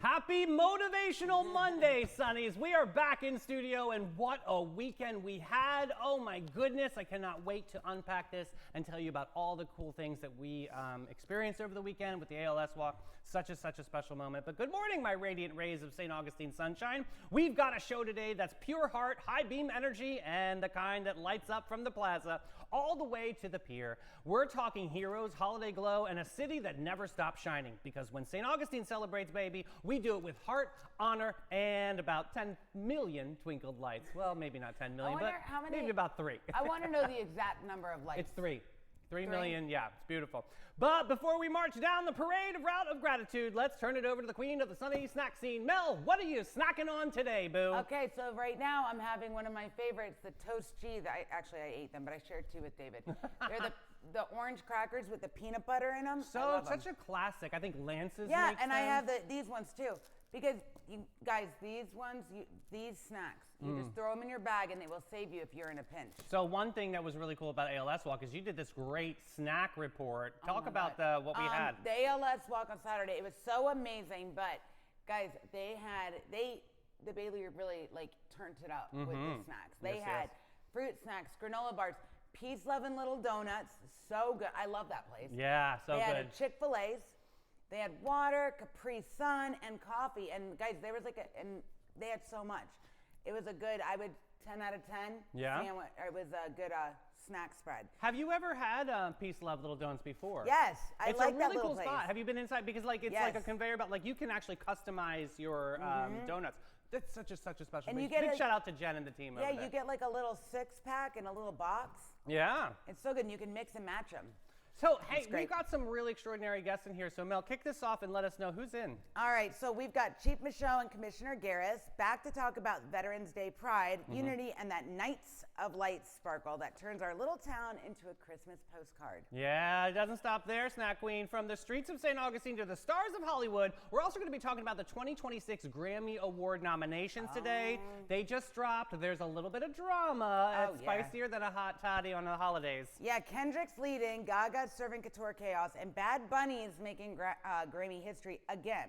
Happy Motivational Monday, Sunnies. We are back in studio, and what a weekend we had. Oh my goodness, I cannot wait to unpack this and tell you about all the cool things that we experienced over the weekend with the ALS Walk. Such a special moment. But good morning, my radiant rays of St. Augustine sunshine. We've got a show today that's pure heart, high beam energy, and the kind that lights up from the plaza all the way to the pier. We're talking heroes, holiday glow, and a city that never stops shining, because when St. Augustine celebrates, baby, we do it with heart, honor, and about 10 million twinkled lights. Well, maybe not 10 million, but maybe about 3. I want to know the exact number of lights. It's 3. 3 million, yeah, it's beautiful. But before we march down the parade route of gratitude, let's turn it over to the queen of the sunny snack scene. Mel, what are you snacking on today, boo? Okay, so right now I'm having one of my favorites, the toast cheese. I ate them, but I shared 2 with David. They're the orange crackers with the peanut butter in them. So it's such a classic. I think Lance's Yeah, makes and them. I have these ones too. Because, you guys, these snacks, you just throw them in your bag and they will save you if you're in a pinch. So one thing that was really cool about ALS Walk is you did this great snack report. Talk about what we had. The ALS Walk on Saturday, it was so amazing, but guys, the Bailey Group really turned it up with the snacks. They had fruit snacks, granola bars, peace loving little donuts, so good. I love that place. Yeah, so good. They had Chick-fil-A's. They had water, Capri Sun, and coffee. And guys, there was and they had so much. It was a good, 10 out of 10. Yeah. Sandwich. It was a good snack spread. Have you ever had Peace Love Little Donuts before? Yes, I like that little place. It's a really cool spot. Have you been inside? Because it's like a conveyor belt. Like you can actually customize your donuts. That's such a special place. Big shout out to Jen and the team over there. Yeah, you get like a little 6-pack in a little box. Yeah. It's so good, and you can mix and match them. So, hey, we've got some really extraordinary guests in here. So, Mel, kick this off and let us know who's in. All right, so we've got Chief Michaud and Commissioner Garris back to talk about Veterans Day pride, unity, and that Nights of Light sparkle that turns our little town into a Christmas postcard. Yeah, it doesn't stop there, Snack Queen. From the streets of St. Augustine to the stars of Hollywood, we're also going to be talking about the 2026 Grammy Award nominations today. They just dropped. There's a little bit of drama. It's spicier than a hot toddy on the holidays. Yeah, Kendrick's leading, Gaga serving couture chaos, and Bad Bunny's making Grammy history again.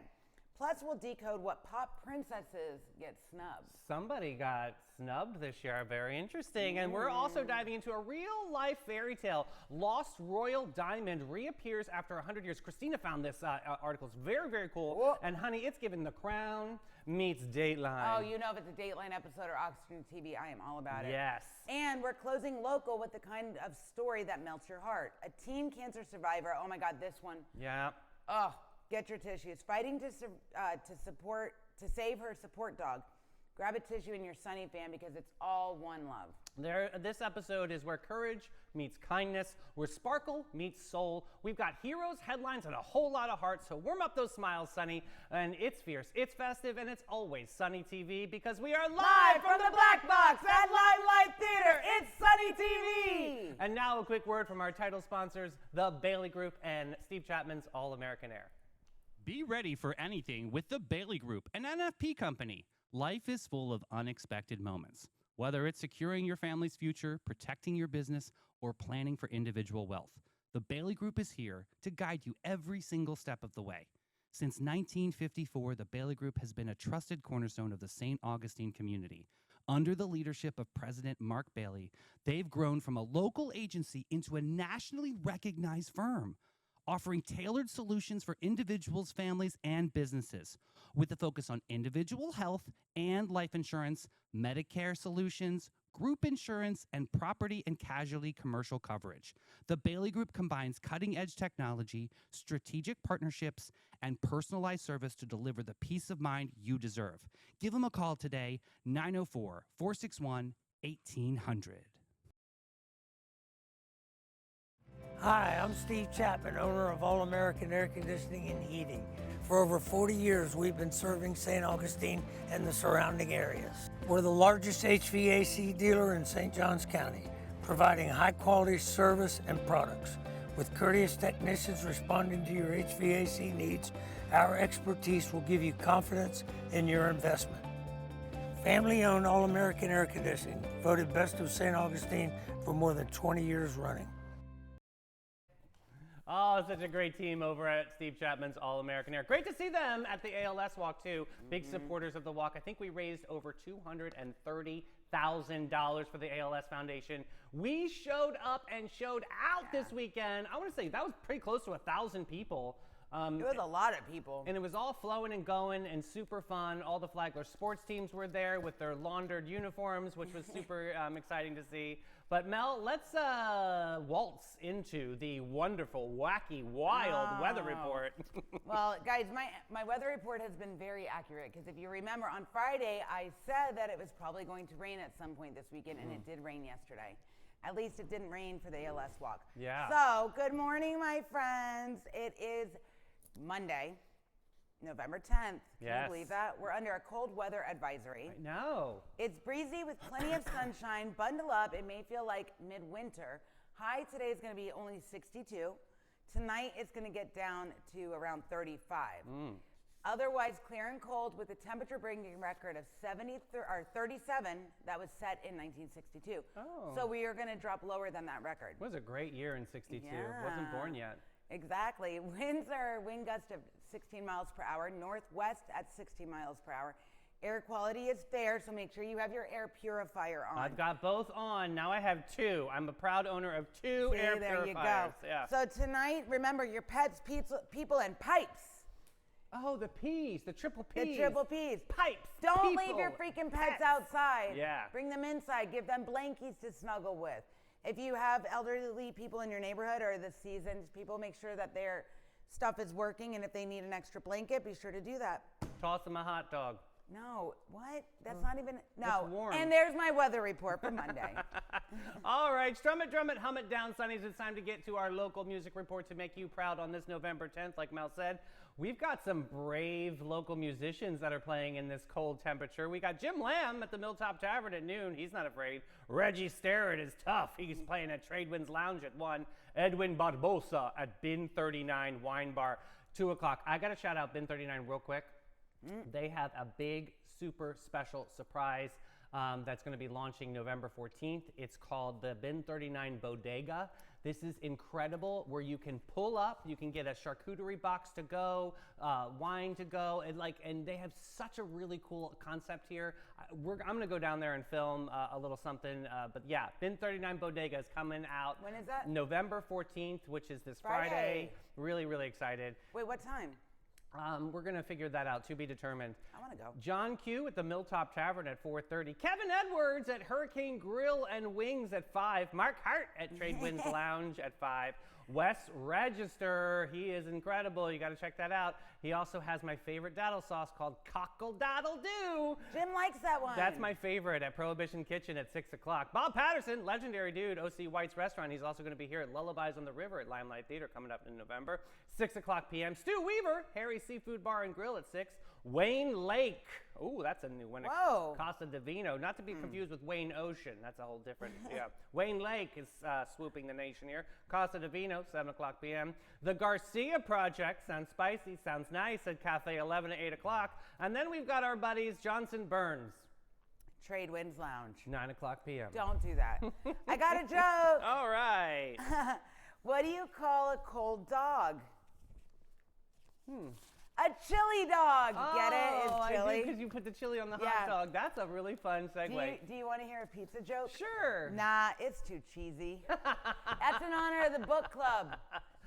Plus, we'll decode what pop princesses get snubbed. Somebody got snubbed this year. Very interesting. And we're also diving into a real-life fairy tale. Lost Royal Diamond reappears after 100 years. Christina found this article. It's very, very cool. Whoa. And, honey, it's given The Crown meets Dateline. Oh, you know if it's a Dateline episode or Oxygen TV, I am all about it. Yes. And we're closing local with the kind of story that melts your heart. A teen cancer survivor. Oh, my God, this one. Yeah. Oh, get your tissues. Fighting to save her support dog. Grab a tissue in your Sunny fan because it's all one love. This episode is where courage meets kindness, where sparkle meets soul. We've got heroes, headlines, and a whole lot of heart. So warm up those smiles, Sunny. And it's fierce, it's festive, and it's always Sunny TV because we are live from the Black Box at Limelight Theater. It's Sunny TV. And now a quick word from our title sponsors, the Bailey Group and Steve Chapman's All American Air. Be ready for anything with the Bailey Group, an NFP company. Life is full of unexpected moments. Whether it's securing your family's future, protecting your business, or planning for individual wealth, the Bailey Group is here to guide you every single step of the way. Since 1954, the Bailey Group has been a trusted cornerstone of the St. Augustine community. Under the leadership of President Mark Bailey, they've grown from a local agency into a nationally recognized firm, offering tailored solutions for individuals, families, and businesses, with a focus on individual health and life insurance, Medicare solutions, group insurance, and property and casualty commercial coverage. The Bailey Group combines cutting-edge technology, strategic partnerships, and personalized service to deliver the peace of mind you deserve. Give them a call today, 904-461-1800. Hi, I'm Steve Chapman, owner of All American Air Conditioning and Heating. For over 40 years, we've been serving St. Augustine and the surrounding areas. We're the largest HVAC dealer in St. Johns County, providing high-quality service and products. With courteous technicians responding to your HVAC needs, our expertise will give you confidence in your investment. Family-owned All-American Air Conditioning, voted Best of St. Augustine for more than 20 years running. Oh, such a great team over at Steve Chapman's All-American Air. Great to see them at the ALS Walk, too. Big supporters of the walk. I think we raised over $230,000 for the ALS Foundation. We showed up and showed out this weekend. I want to say that was pretty close to 1,000 people. It was a lot of people. And it was all flowing and going and super fun. All the Flagler sports teams were there with their laundered uniforms, which was super exciting to see. But Mel, let's waltz into the wonderful, wacky, wild weather report. Well, guys, my weather report has been very accurate because if you remember, on Friday, I said that it was probably going to rain at some point this weekend, and it did rain yesterday. At least it didn't rain for the ALS Walk. Yeah. So, good morning, my friends. It is Monday, November 10th. Can you believe that? We're under a cold weather advisory. I know. It's breezy with plenty of sunshine. Bundle up. It may feel like midwinter. High today is going to be only 62. Tonight it's going to get down to around 35. Otherwise clear and cold with a temperature breaking record of 37 that was set in 1962. Oh. So we are going to drop lower than that record. It was a great year in 62. Yeah. Wasn't born yet. Exactly. Winds are wind gusts of 16 miles per hour, northwest at 60 miles per hour. Air quality is fair, so make sure you have your air purifier on. I've got both on. Now I have two. I'm a proud owner of two See, air there purifiers. you go. Yeah. So tonight, remember your pets, people, and pipes. Oh, the P's, the triple P's. The triple P's. Pipes. Don't people, leave your freaking pets outside. Yeah. Bring them inside. Give them blankies to snuggle with. If you have elderly people in your neighborhood or the seasoned people, make sure that their stuff is working. And if they need an extra blanket, be sure to do that. Toss them a hot dog. No, what? That's not even, no. It's warm. And there's my weather report for Monday. All right, strum it, drum it, hum it down, Sonnies. It's time to get to our local music report to make you proud on this November 10th. Like Mel said, we've got some brave local musicians that are playing in this cold temperature. We got Jim Lamb at the Milltop Tavern at noon. He's not afraid. Reggie Sterrett is tough. He's playing at Tradewinds Lounge at 1. Edwin Barbosa at Bin 39 Wine Bar, 2 o'clock. I got to shout out Bin 39 real quick. They have a big, super special surprise that's going to be launching November 14th. It's called the Bin 39 Bodega. This is incredible, where you can pull up, you can get a charcuterie box to go, wine to go, and they have such a really cool concept here. I'm going to go down there and film a little something, but yeah, Bin 39 Bodega is coming out. When is that? November 14th, which is this Friday. Really, really excited. Wait, what time? We're going to figure that out, to be determined. I want to go. John Q at the Milltop Tavern at 4:30. Kevin Edwards at Hurricane Grill and Wings at 5. Mark Hart at Tradewinds Lounge at 5. Wes Register, he is incredible. You got to check that out. He also has my favorite daddle sauce called Cockle Daddle Doo. Jim likes that one. That's my favorite at Prohibition Kitchen at 6 o'clock. Bob Patterson, legendary dude, O.C. White's Restaurant. He's also going to be here at Lullabies on the River at Limelight Theater coming up in November. 6 o'clock p.m. Stu Weaver, Harry's Seafood Bar and Grill at 6. Wayne Lake. Ooh, that's a new one. Whoa. Casa Divino. Not to be confused with Wayne Ocean. That's a whole different, yeah. Wayne Lake is swooping the nation here. Casa Divino, 7 o'clock p.m. The Garcia Project. Sounds spicy, sounds nice at Cafe 11 at 8 o'clock. And then we've got our buddies Johnson Burns. Tradewinds Lounge. 9 o'clock p.m. Don't do that. I got a joke. All right. What do you call a cold dog? A chili dog. Get it? It's chili. Because you put the chili on the Yeah. hot dog. That's a really fun segue. Do you want to hear a pizza joke? Sure. Nah, it's too cheesy. That's in honor of the book club.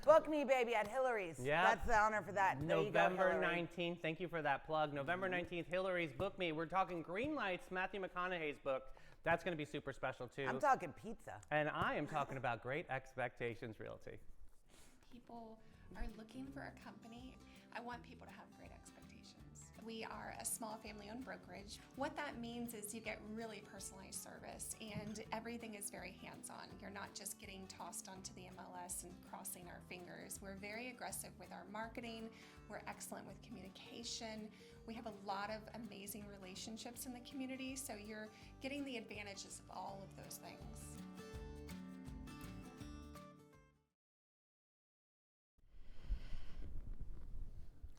Book me, baby, at Hillary's. Yeah. That's the honor for that. There you go, November Hillary. 19th. Thank you for that plug. November 19th, Hillary's Book Me. We're talking Green Lights, Matthew McConaughey's book. That's going to be super special, too. I'm talking pizza. And I am talking about Great Expectations Realty. People are looking for a company. I want people to have great expectations. we are a small family-owned brokerage. What that means is you get really personalized service, and everything is very hands-on. You're not just getting tossed onto the MLS and crossing our fingers. We're very aggressive with our marketing. We're excellent with communication. We have a lot of amazing relationships in the community, so you're getting the advantages of all of those things.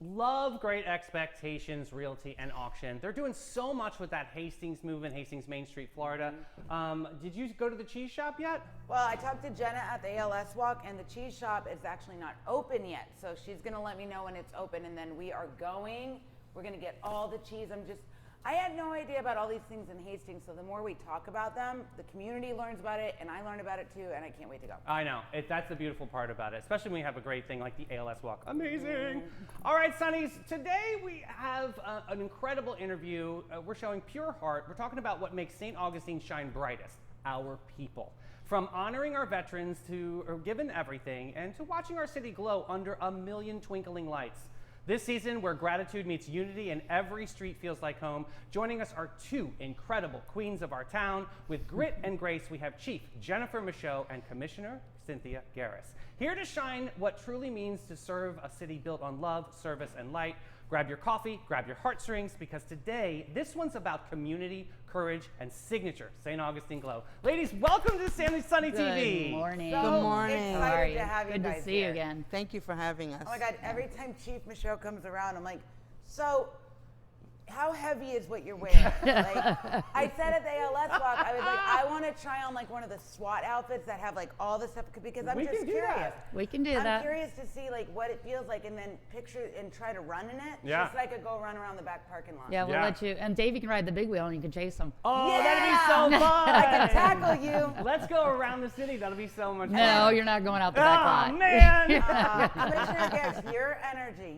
Love Great Expectations Realty and Auction. They're doing so much with that Hastings move in Hastings, Main Street, Florida. Did you go to the cheese shop yet? Well, I talked to Jenna at the ALS walk, and the cheese shop is actually not open yet. So she's going to let me know when it's open, and then we are going. We're going to get all the cheese. I had no idea about all these things in Hastings, so the more we talk about them, the community learns about it, and I learn about it too, and I can't wait to go. I know. That's the beautiful part about it, especially when you have a great thing like the ALS Walk. Amazing. All right, Sonnies, today we have an incredible interview. We're showing pure heart. We're talking about what makes St. Augustine shine brightest, our people. From honoring our veterans to giving everything, and to watching our city glow under a million twinkling lights. This season, where gratitude meets unity and every street feels like home, joining us are two incredible queens of our town. With grit and grace, we have Chief Jennifer Michaud and Commissioner Cynthia Garris. Here to shine what truly means to serve a city built on love, service, and light. Grab your coffee, grab your heartstrings, because today, this one's about community, courage, and signature St. Augustine glow. Ladies, welcome to Sandy Sunny TV. Good morning. So Good morning. excited How are you? to have you Good guys to see here. you again. Thank you for having us. Oh my God, every time Chief Michaud comes around, I'm like, so how heavy is what you're wearing? Like, I said at the ALS walk, I was like, I want to try on like one of the SWAT outfits that have like all the stuff, because I'm We just can do curious. that. We can do I'm that. curious to see like what it feels like, and then picture and try to run in it. Yeah. Just so I could go run around the back parking lot. Yeah, we'll Yeah. let you. And Dave, you can ride the big wheel and you can chase them. Oh, Yeah. that'd be so fun. I can tackle you. Let's go around the city. That'll be so much fun. No, you're not going out the back Oh, lot. man. Commissioner Garris, your energy.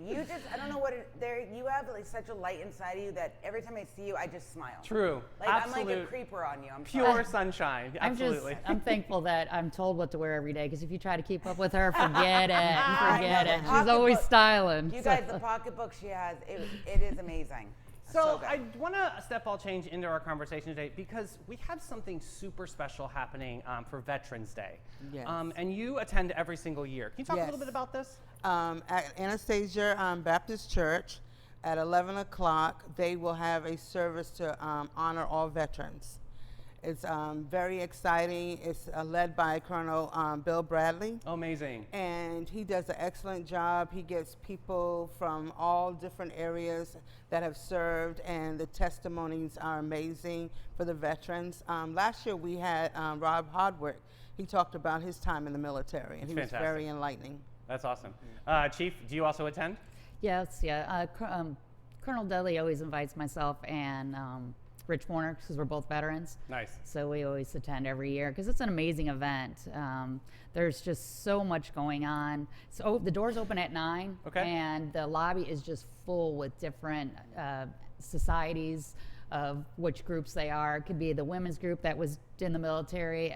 I don't know what you have like such a light inside of you that every time I see you, I just smile. True. Like Absolute. I'm like a creeper on you. I'm Pure sorry. sunshine. Absolutely. I'm thankful that I'm told what to wear every day, because if you try to keep up with her, forget it. Forget it. She's always Pocketbook. styling. You guys, the pocketbook she has, it is amazing. So good. I want to step all change into our conversation today, because we have something super special happening for Veterans Day. Yes. And you attend every single year. Can you talk a little Yes. bit about this? At Anastasia Baptist Church at 11 o'clock, they will have a service to honor all veterans. It's very exciting. It's led by Colonel Bill Bradley. Amazing. And he does an excellent job. He gets people from all different areas that have served, and the testimonies are amazing for the veterans. Last year we had Rob Hardwick. He talked about his time in the military, and That's he was fantastic. very enlightening. That's awesome. Chief, do you also attend? Yes, yeah. Colonel Dudley always invites myself and Rich Warner, because we're both veterans. Nice. So we always attend every year because it's an amazing event. There's just so much going on. So the doors open at 9, Okay. and the lobby is just full with different societies of which groups they are. It could be the women's group that was in the military.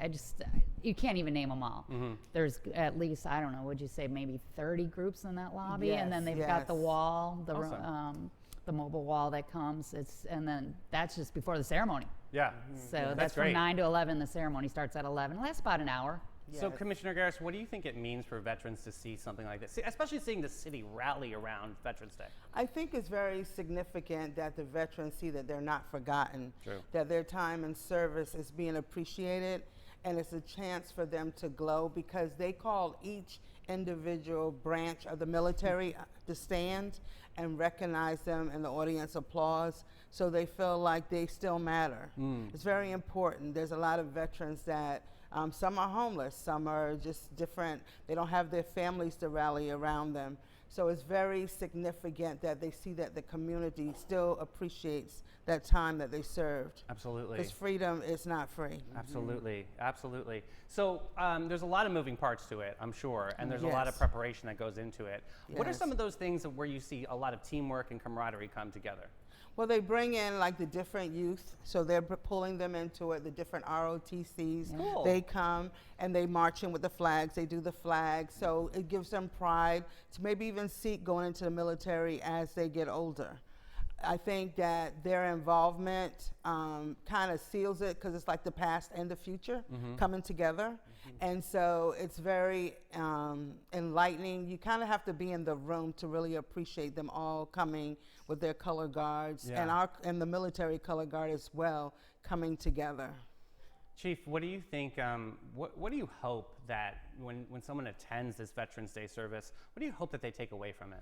You can't even name them all. There's at least, I don't know, would you say maybe 30 groups in that lobby? And then Yes, they've got the yes. wall, Awesome. the mobile wall that comes. And then that's just before the ceremony. Yeah. So that's great. from 9 to 11. The ceremony starts at 11. It lasts about an hour. So, Yes. Commissioner Garris, what do you think it means for veterans to see something like this, especially seeing the city rally around Veterans Day? I think it's very significant that the veterans see that they're not forgotten, True. that their time in service is being appreciated, and it's a chance for them to glow, because they call each individual branch of the military to stand and recognize them, and the audience applause, so they feel like they still matter. It's very important. There's a lot of veterans that some are homeless, some are just different. They don't have their families to rally around them. So it's very significant that they see that the community still appreciates that time that they served. Absolutely. Because freedom is not free. Absolutely, absolutely. So there's a lot of moving parts to it, I'm sure, and there's a lot of Yes. preparation that goes into it. What are Yes. some of those things where you see a lot of teamwork and camaraderie come together? Well, they bring in like the different youth, so they're pulling them into it, the different ROTCs. Cool. They come and they march in with the flags, they do the flags, so it gives them pride to maybe even seek going into the military as they get older. I think that their involvement kind of seals it because it's like the past and the future coming together. And so it's very enlightening. You kind of have to be in the room to really appreciate them all coming with their color guards and the military color guard as well coming together. Chief, what do you think, what do you hope that when someone attends this Veterans Day service, what do you hope that they take away from it?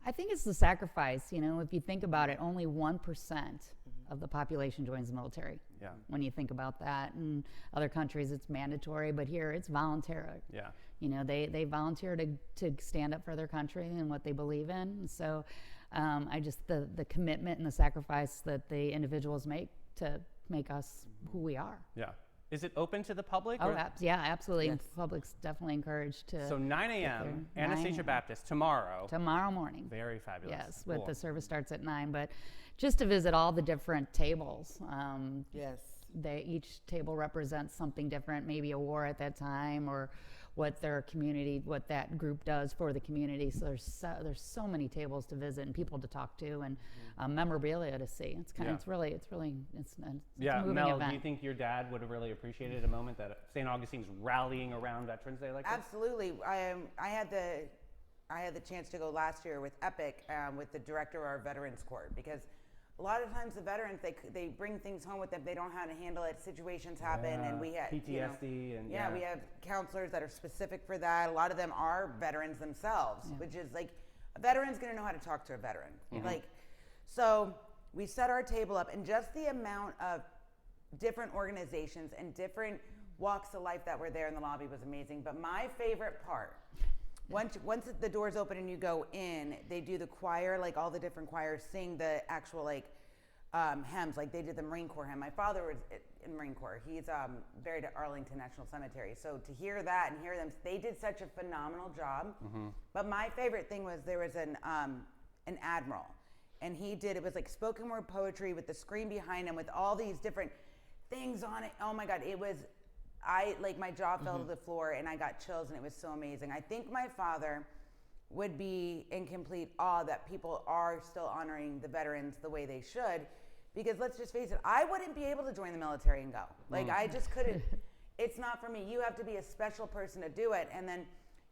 I think it's the sacrifice. You know, if you think about it, only 1% of the population joins the military. Yeah. When you think about that, in other countries it's mandatory, but here it's voluntary. Yeah. You know, they volunteer to stand up for their country and what they believe in. And so I just, the commitment and the sacrifice that the individuals make to make us who we are. Yeah. Is it open to the public? Oh, or- yeah, absolutely. Yes. Public's definitely encouraged to. So 9 a.m., Anastasia 9 a.m. Baptist, tomorrow. Tomorrow morning. Very fabulous. Yes, with Cool. the service starts at 9, but just to visit all the different tables. Yes. Each table represents something different, maybe a war at that time or what their community, what that group does for the community. So there's so many tables to visit and people to talk to and memorabilia to see. It's kind of, it's really, it's a Yeah, moving Mel, event. do you think your dad would have really appreciated a moment that St. Augustine's rallying around Veterans Day like this? Absolutely. I had the chance to go last year with Epic, with the director of our Veterans Court, because a lot of times the veterans, they bring things home with them. They don't know how to handle it. Situations happen, and we had PTSD and we have counselors that are specific for that. A lot of them are veterans themselves, which is like a veteran's going to know how to talk to a veteran. Like, so we set our table up, and just the amount of different organizations and different walks of life that were there in the lobby was amazing. But my favorite part, once the doors open and you go in, they do the choir, like all the different choirs sing the actual like hymns, like they did the Marine Corps hymn. My father was in the Marine Corps. He's buried at Arlington National Cemetery. So to hear that and hear them, they did such a phenomenal job. But my favorite thing was there was an admiral, and it was like spoken word poetry with the screen behind him with all these different things on it. Oh my God, it was. My jaw fell to the floor and I got chills, and it was so amazing. I think my father would be in complete awe that people are still honoring the veterans the way they should, because let's just face it, I wouldn't be able to join the military and go. Like, I just couldn't. It's not for me. You have to be a special person to do it, and then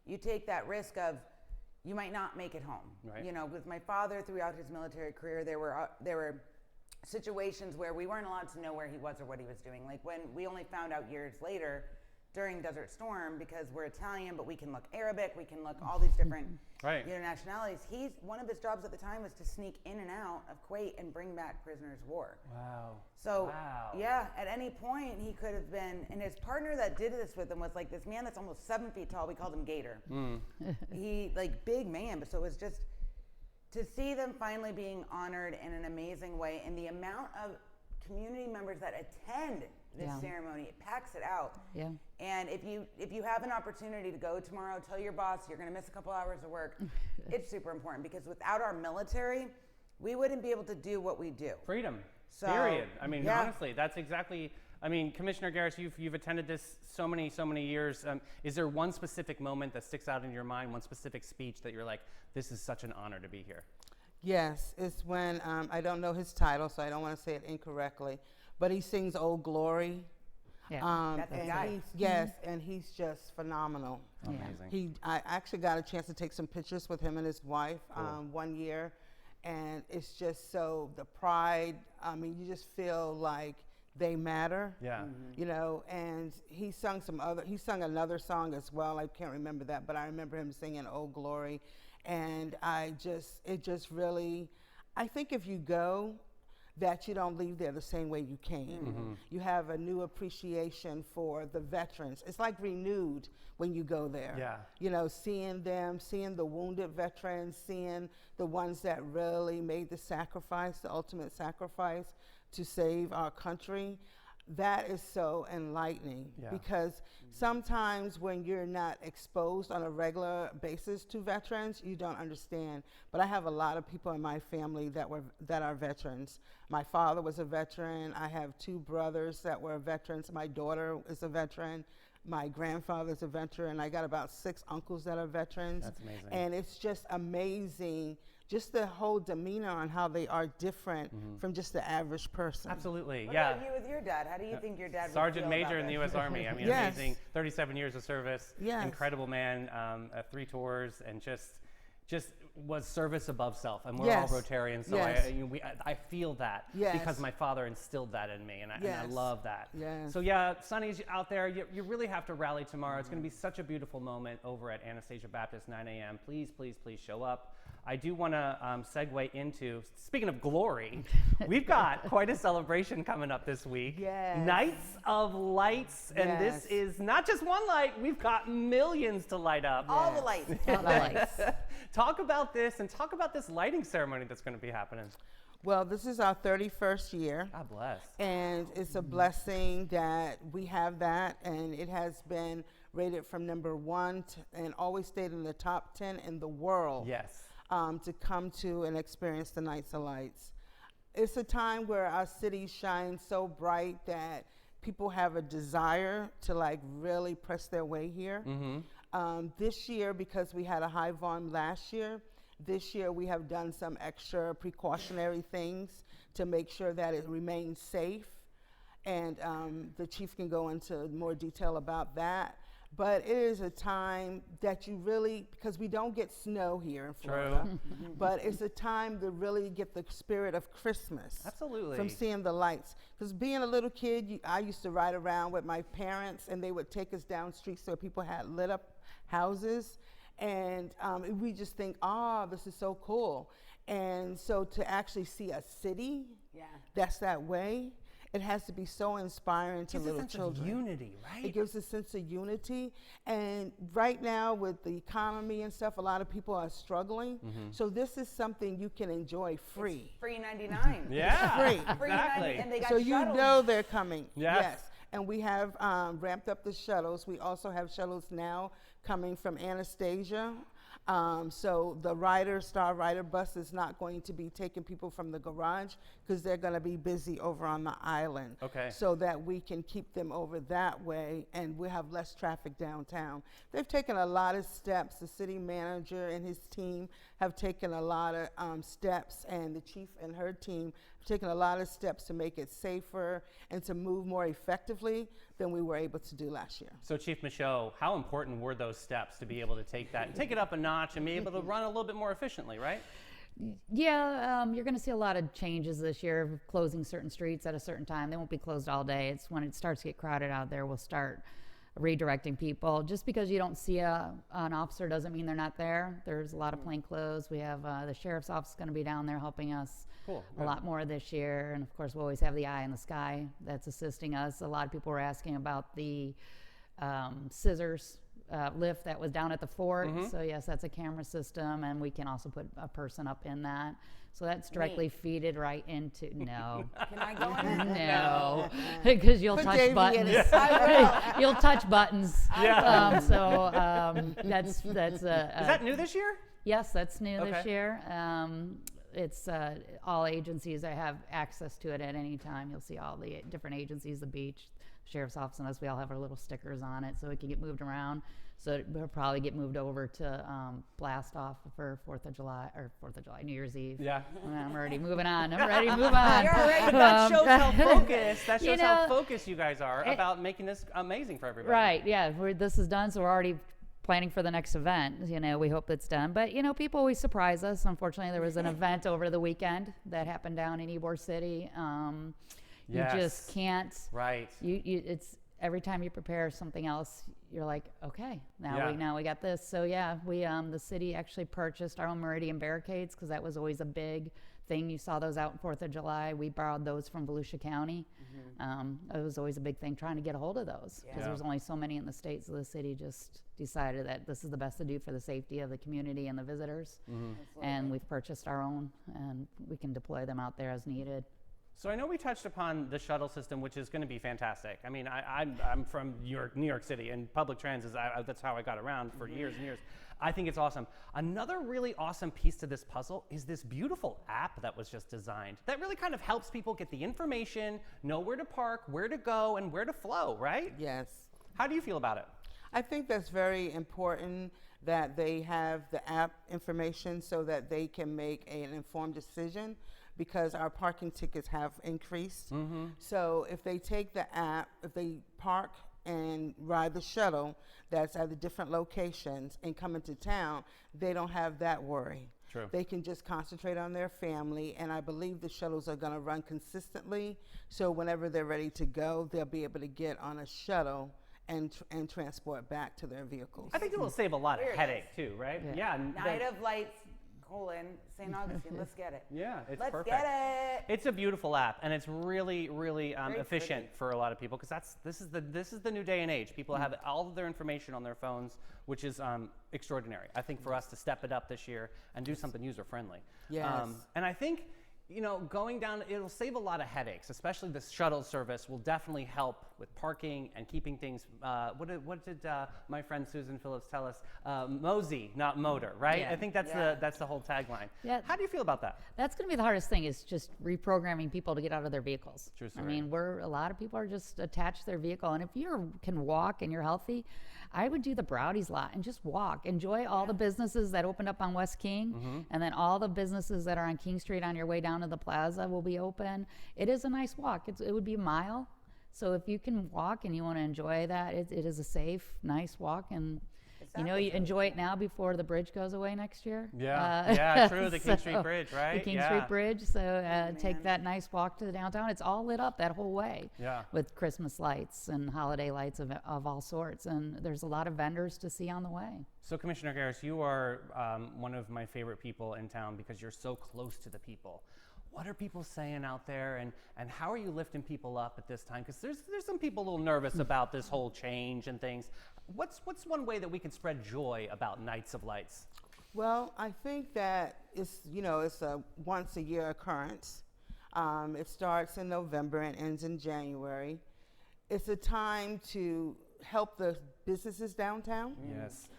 you take that risk of you might not make it home. Right. You know, with my father throughout his military career, there were situations where we weren't allowed to know where he was or what he was doing. Like when we only found out years later during Desert Storm, because we're Italian, but we can look Arabic, we can look all these different nationalities. One of his jobs at the time was to sneak in and out of Kuwait and bring back prisoners of war. Wow. So yeah, at any point he could have been, and his partner that did this with him was like this man that's almost 7 feet tall. We called him Gator. He big man, but so it was just to see them finally being honored in an amazing way, and the amount of community members that attend this ceremony, it packs it out. Yeah. And if you have an opportunity to go tomorrow, tell your boss you're going to miss a couple hours of work. It's super important, because without our military, we wouldn't be able to do what we do. Freedom. So, period. I mean, honestly, that's exactly. I mean, Commissioner Garris, you've attended this so many years. Is there one specific moment that sticks out in your mind, one specific speech that you're like, this is such an honor to be here? Yes, it's when, I don't know his title, so I don't want to say it incorrectly, but he sings Old Glory. Yeah. That's the And guy. yes, and he's just phenomenal. Amazing. I actually got a chance to take some pictures with him and his wife 1 year, and it's just so the pride. I mean, you just feel like they matter. Yeah. You know, and he sung another song as well. I can't remember that, but I remember him singing Old Glory, and it just really, I think if you go, that you don't leave there the same way you came. You have a new appreciation for the veterans. It's like renewed when you go there. Yeah. You know, seeing the wounded veterans, seeing the ones that really made the sacrifice, the ultimate sacrifice to save our country. That is so enlightening, because sometimes when you're not exposed on a regular basis to veterans, you don't understand. But I have a lot of people in my family that are veterans. My father was a veteran. I have 2 brothers that were veterans. My daughter is a veteran. My grandfather's a veteran. I got about 6 uncles that are veterans. That's amazing. And it's just amazing just the whole demeanor on how they are different from just the average person. Absolutely, What yeah. about you with your dad? How do you think your dad would Sergeant feel Major about in the this? U.S. Army. I mean, Yes. amazing. 37 years of service. Yes. Incredible man. 3 tours, and just was service above self. And we're Yes. all Rotarians, so Yes. I feel that Yes. because my father instilled that in me, and I Yes. love that. Yes. So yeah, Sonny's out there. You really have to rally tomorrow. It's going to be such a beautiful moment over at Anastasia Baptist, 9 a.m. Please, please, please show up. I do want to segue into, speaking of glory, we've got quite a celebration coming up this week. Yes. Nights of Lights, and this Yes. is not just one light, we've got millions to light up. All the lights. All the lights. Talk about this, and talk about this lighting ceremony that's going to be happening. Well, this is our 31st year. God bless. And it's a blessing that we have that, and it has been rated from number 1 and always stayed in the top 10 in the world. Yes. To come to and experience the Nights of Lights. It's a time where our city shines so bright that people have a desire to like really press their way here. This year, because we had a high volume last year, this year we have done some extra precautionary things to make sure that it remains safe. And the chief can go into more detail about that. But it is a time that you really, because we don't get snow here in Florida, but it's a time to really get the spirit of Christmas. Absolutely. From seeing the lights. Because being a little kid, I used to ride around with my parents, and they would take us down streets where people had lit up houses. And we just think, this is so cool. And so to actually see a city that's that way, it has to be so inspiring to little children. Of unity, right? It gives a sense of unity. And right now with the economy and stuff, a lot of people are struggling. So this is something you can enjoy free. Free 99. Yeah. Free. Free Exactly. 99, and they got So you shuttles. know they're coming. Yes. And we have ramped up the shuttles. We also have shuttles now coming from Anastasia. So the Star Rider bus is not going to be taking people from the garage because they're going to be busy over on the island. Okay. So that we can keep them over that way and we have less traffic downtown. They've taken a lot of steps. The city manager and his team have taken a lot of steps, and the chief and her team have taken a lot of steps to make it safer and to move more effectively than we were able to do last year. So Chief Michaud, how important were those steps to be able to take it up a notch and be able to run a little bit more efficiently, right? Yeah, you're going to see a lot of changes this year, closing certain streets at a certain time. They won't be closed all day. It's when it starts to get crowded out there, we'll start redirecting people. Just because you don't see an officer doesn't mean they're not there. There's a lot of plainclothes. We have the sheriff's office going to be down there helping us a lot more this year. And of course, we always have the eye in the sky that's assisting us. A lot of people were asking about the scissors lift that was down at the fort. So yes, that's a camera system, and we can also put a person up in that. So that's directly feeded right into, no. Can I go in it? No, because you'll Put touch Davey in buttons. it. You'll touch buttons. Yeah. That's Is that new this year? yes, that's new this Okay. year. It's all agencies that have access to it at any time. You'll see all the different agencies, the beach, sheriff's office, and us. We all have our little stickers on it, so it can get moved around. So it will probably get moved over to blast off for 4th of July, New Year's Eve. Yeah. I'm already moving on. I'm ready to move on. You're already That shows how focused. That you shows how know, focused you guys are about making this amazing for everybody. Right, yeah, this is done, so we're already planning for the next event. We hope it's done. But, people always surprise us. Unfortunately, there was an event over the weekend that happened down in Ybor City. You just can't. Right. It's every time you prepare something else, you're like, okay, Yeah. now we got this. So yeah, we the city actually purchased our own Meridian barricades because that was always a big thing. You saw those out on 4th of July. We borrowed those from Volusia County. It was always a big thing trying to get a hold of those because Yeah. there's only so many in the state. So the city just decided that this is the best to do for the safety of the community and the visitors. And we've purchased our own, and we can deploy them out there as needed. So I know we touched upon the shuttle system, which is going to be fantastic. I mean, I'm from New York City, and public transit, that's how I got around for years and years. I think it's awesome. Another really awesome piece to this puzzle is this beautiful app that was just designed that really kind of helps people get the information, know where to park, where to go, and where to flow, right? Yes. How do you feel about it? I think that's very important that they have the app information so that they can make an informed decision, because our parking tickets have increased. So if they take the app, if they park and ride the shuttle that's at the different locations and come into town, they don't have that worry. True. They can just concentrate on their family, and I believe the shuttles are going to run consistently, so whenever they're ready to go, they'll be able to get on a shuttle and transport back to their vehicles. I think it will save a lot of Here it headache too, right? Yeah. and Night the- of Lights, St. Augustine. Let's get it. Yeah, it's Let's perfect. get it. It's a beautiful app, and it's really, really Very efficient for a lot of people, because this is the new day and age. People have all of their information on their phones, which is extraordinary. I think for us to step it up this year and do something user friendly. Yes. And I think, going down, it'll save a lot of headaches, especially the shuttle service will definitely help with parking and keeping things, what did my friend Susan Phillips tell us? Mosey, not motor, right? Yeah. I think that's the whole tagline. Yeah. How do you feel about that? That's going to be the hardest thing, is just reprogramming people to get out of their vehicles. True I story. mean, a lot of people are just attached to their vehicle, and if you can walk and you're healthy, I would do the Browdy's lot and just walk. Enjoy all the businesses that opened up on West King, and then all the businesses that are on King Street on your way down to the plaza will be open. It is a nice walk. It would be a mile. So if you can walk and you want to enjoy that, it is a safe, nice walk, and you enjoy it now before the bridge goes away next year. Yeah, true, the King Street so- Bridge, right? The King Yeah. Street Bridge. So take that nice walk to the downtown. It's all lit up that whole way Yeah. with Christmas lights and holiday lights of all sorts. And there's a lot of vendors to see on the way. So, Commissioner Garris, you are one of my favorite people in town because you're so close to the people. What are people saying out there, and how are you lifting people up at this time? Because there's some people a little nervous about this whole change and things. What's one way that we can spread joy about Nights of Lights? Well, I think that it's a once a year occurrence. It starts in November and ends in January. It's a time to help the businesses downtown. Yes.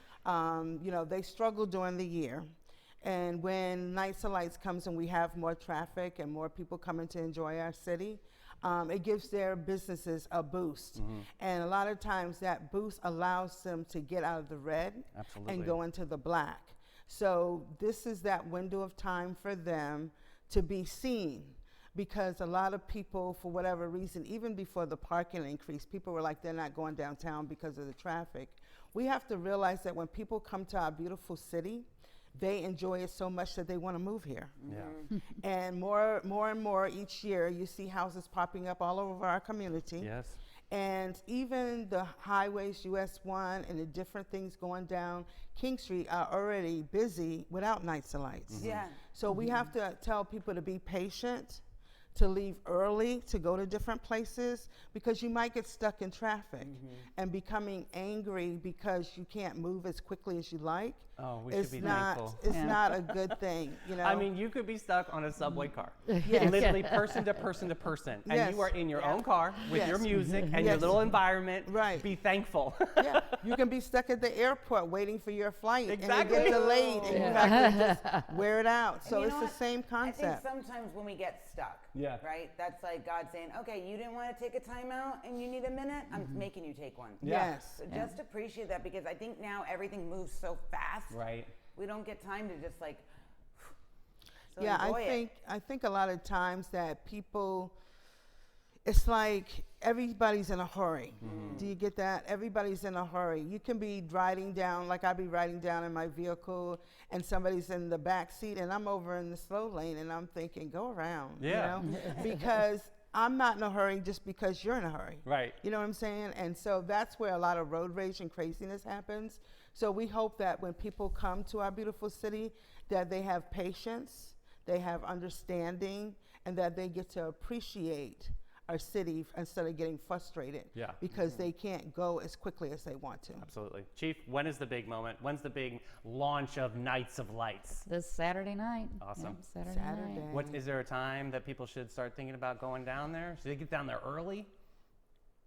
They struggle during the year. And when Nights of Lights comes and we have more traffic and more people coming to enjoy our city, it gives their businesses a boost. And a lot of times that boost allows them to get out of the red Absolutely. and go into the black. So this is that window of time for them to be seen, because a lot of people, for whatever reason, even before the parking increase, people were like, they're not going downtown because of the traffic. We have to realize that when people come to our beautiful city, they enjoy it so much that they want to move here. Yeah. And more and more each year, you see houses popping up all over our community. Yes. And even the highways, US 1, and the different things going down King Street are already busy without Nights of Lights. Yeah. So we have to tell people to be patient, to leave early, to go to different places, because you might get stuck in traffic. And becoming angry because you can't move as quickly as you like. Oh, we should be not, thankful. It's not a good thing, I mean, you could be stuck on a subway car, Yes. literally person to person to person, and Yes. you are in your own car with your Yes. music and your Yes. little environment. Right. Be thankful. Yeah, you can be stuck at the airport waiting for your flight, and Exactly. it gets delayed, and you have to just wear it out. So And you it's know the what? same concept. I think sometimes when we get stuck, Yeah. right, that's like God saying, okay, you didn't want to take a timeout and you need a minute, I'm making you take one. Yeah. Yes. So just appreciate that, because I think now everything moves so fast. Right. We don't get time to just like. So Yeah, enjoy it. I think a lot of times that people, it's like everybody's in a hurry. Do you get that? Everybody's in a hurry. You can be riding down, like I be riding down in my vehicle, and somebody's in the back seat, and I'm over in the slow lane, and I'm thinking, go around. Yeah. You know? Because I'm not in a hurry just because you're in a hurry. Right. You know what I'm saying? And so that's where a lot of road rage and craziness happens. So we hope that when people come to our beautiful city, that they have patience, they have understanding, and that they get to appreciate our city instead of getting frustrated. Yeah. Because they can't go as quickly as they want to. Absolutely. Chief, when is the big moment? When's the big launch of Nights of Lights? This Saturday night. Awesome. Yep, Saturday night. What is there a time that people should start thinking about going down there? Should they get down there early?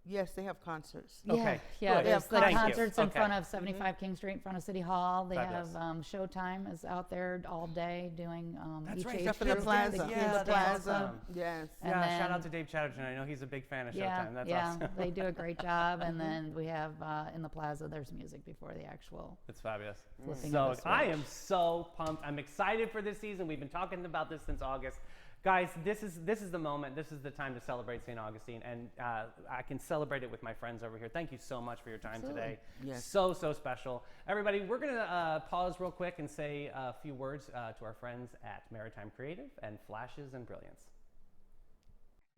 Yes, they have concerts. Yeah, Okay, yeah. good. There's the Thank you. concerts in Okay. front of 75 King Street, in front of City Hall. They Fabulous. have Showtime is out there all day doing That's each right, age up in the group. plaza. The In kids the dance plaza. club. Yes. And Yeah, shout then- out to Dave Chatterton. I know he's a big fan of Yeah, Showtime. That's yeah, awesome. they do a great job. And then we have in the plaza, there's music before the actual It's fabulous. flipping So of the I switch. am so pumped. I'm excited for this season. We've been talking about this since August. Guys, this is the moment. This is the time to celebrate St. Augustine, and I can celebrate it with my friends over here. Thank you so much for your time today. Yes. So special. Everybody, we're gonna pause real quick and say a few words to our friends at Maritime Creative and Flashes and Brilliance.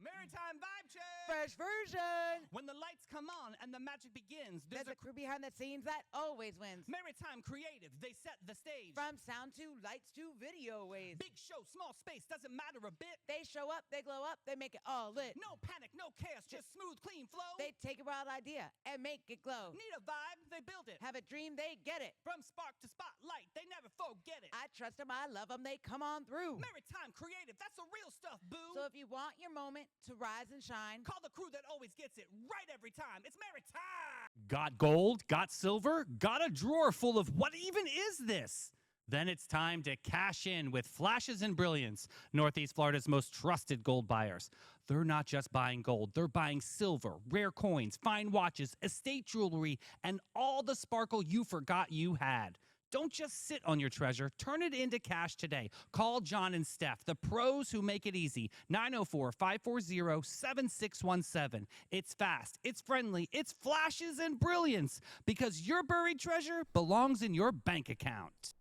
Maritime Vibe Check! Fresh version. When the lights come on and the magic begins, There's a crew behind the scenes that always wins. Maritime Creative, they set the stage. From sound to lights to video waves. Big show, small space, doesn't matter a bit. They show up, they glow up, they make it all lit. No panic, no chaos, just smooth, clean flow. They take a wild idea and make it glow. Need a vibe, they build it. Have a dream, they get it. From spark to spotlight, they never forget it. I trust them, I love them, they come on through. Maritime Creative, that's the real stuff, boo. So if you want your moment to rise and shine, Call the crew that always gets it right every time. It's Maritime. Got gold? Got silver? Got a drawer full of what even is this? Then it's time to cash in with Flashes and Brilliance, Northeast Florida's most trusted gold buyers. They're not just buying gold, they're buying silver, rare coins, fine watches, estate jewelry, and all the sparkle you forgot you had. Don't just sit on your treasure. Turn it into cash today. Call John and Steph, the pros who make it easy. 904-540-7617. It's fast, it's friendly, it's Flashes and Brilliance, because your buried treasure belongs in your bank account.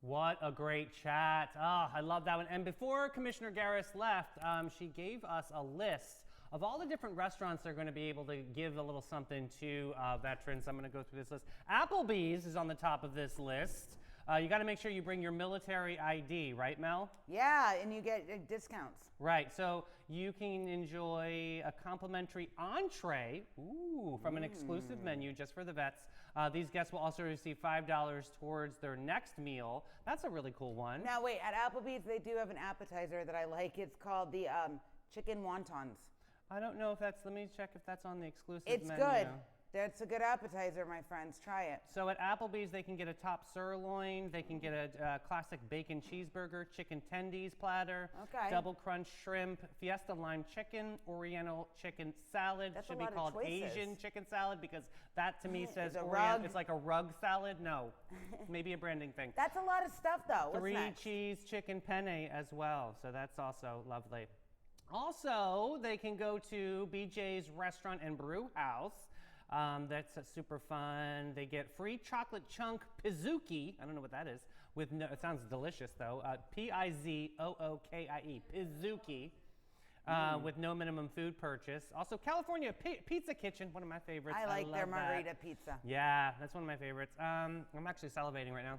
What a great chat. Oh, I love that one. And before Commissioner Garris left, she gave us a list of all the different restaurants they're going to be able to give a little something to veterans. I'm going to go through this list. Applebee's is on the top of this list. You got to make sure you bring your military ID, right, Mel? Yeah, and you get discounts. Right, so you can enjoy a complimentary entree from an exclusive menu just for the vets. These guests will also receive $5 towards their next meal. That's a really cool one. Now wait, at Applebee's they do have an appetizer that I like. It's called the chicken wontons. I don't know if that's, let me check if that's on the exclusive It's menu. good. That's a good appetizer, my friends. Try it. So at Applebee's, they can get a top sirloin, they can get a classic bacon cheeseburger, chicken tendies platter, Okay. double crunch shrimp, fiesta lime chicken, oriental chicken salad. That's a Should lot be of called choices. Asian chicken salad because that to me says a orient. rug. It's like a rug salad. No, maybe a branding thing. That's a lot of stuff, though. What's 3 next? cheese chicken penne as well. So that's also lovely. Also, they can go to BJ's Restaurant and Brew House. That's super fun. They get free chocolate chunk pizookie. I don't know what that is. With no, it sounds delicious though. P-I-Z-O-O-K-I-E. Pizookie. With no minimum food purchase. Also, California Pizza Kitchen, one of my favorites. I like their love that. margarita pizza. Yeah, that's one of my favorites. I'm actually salivating right now.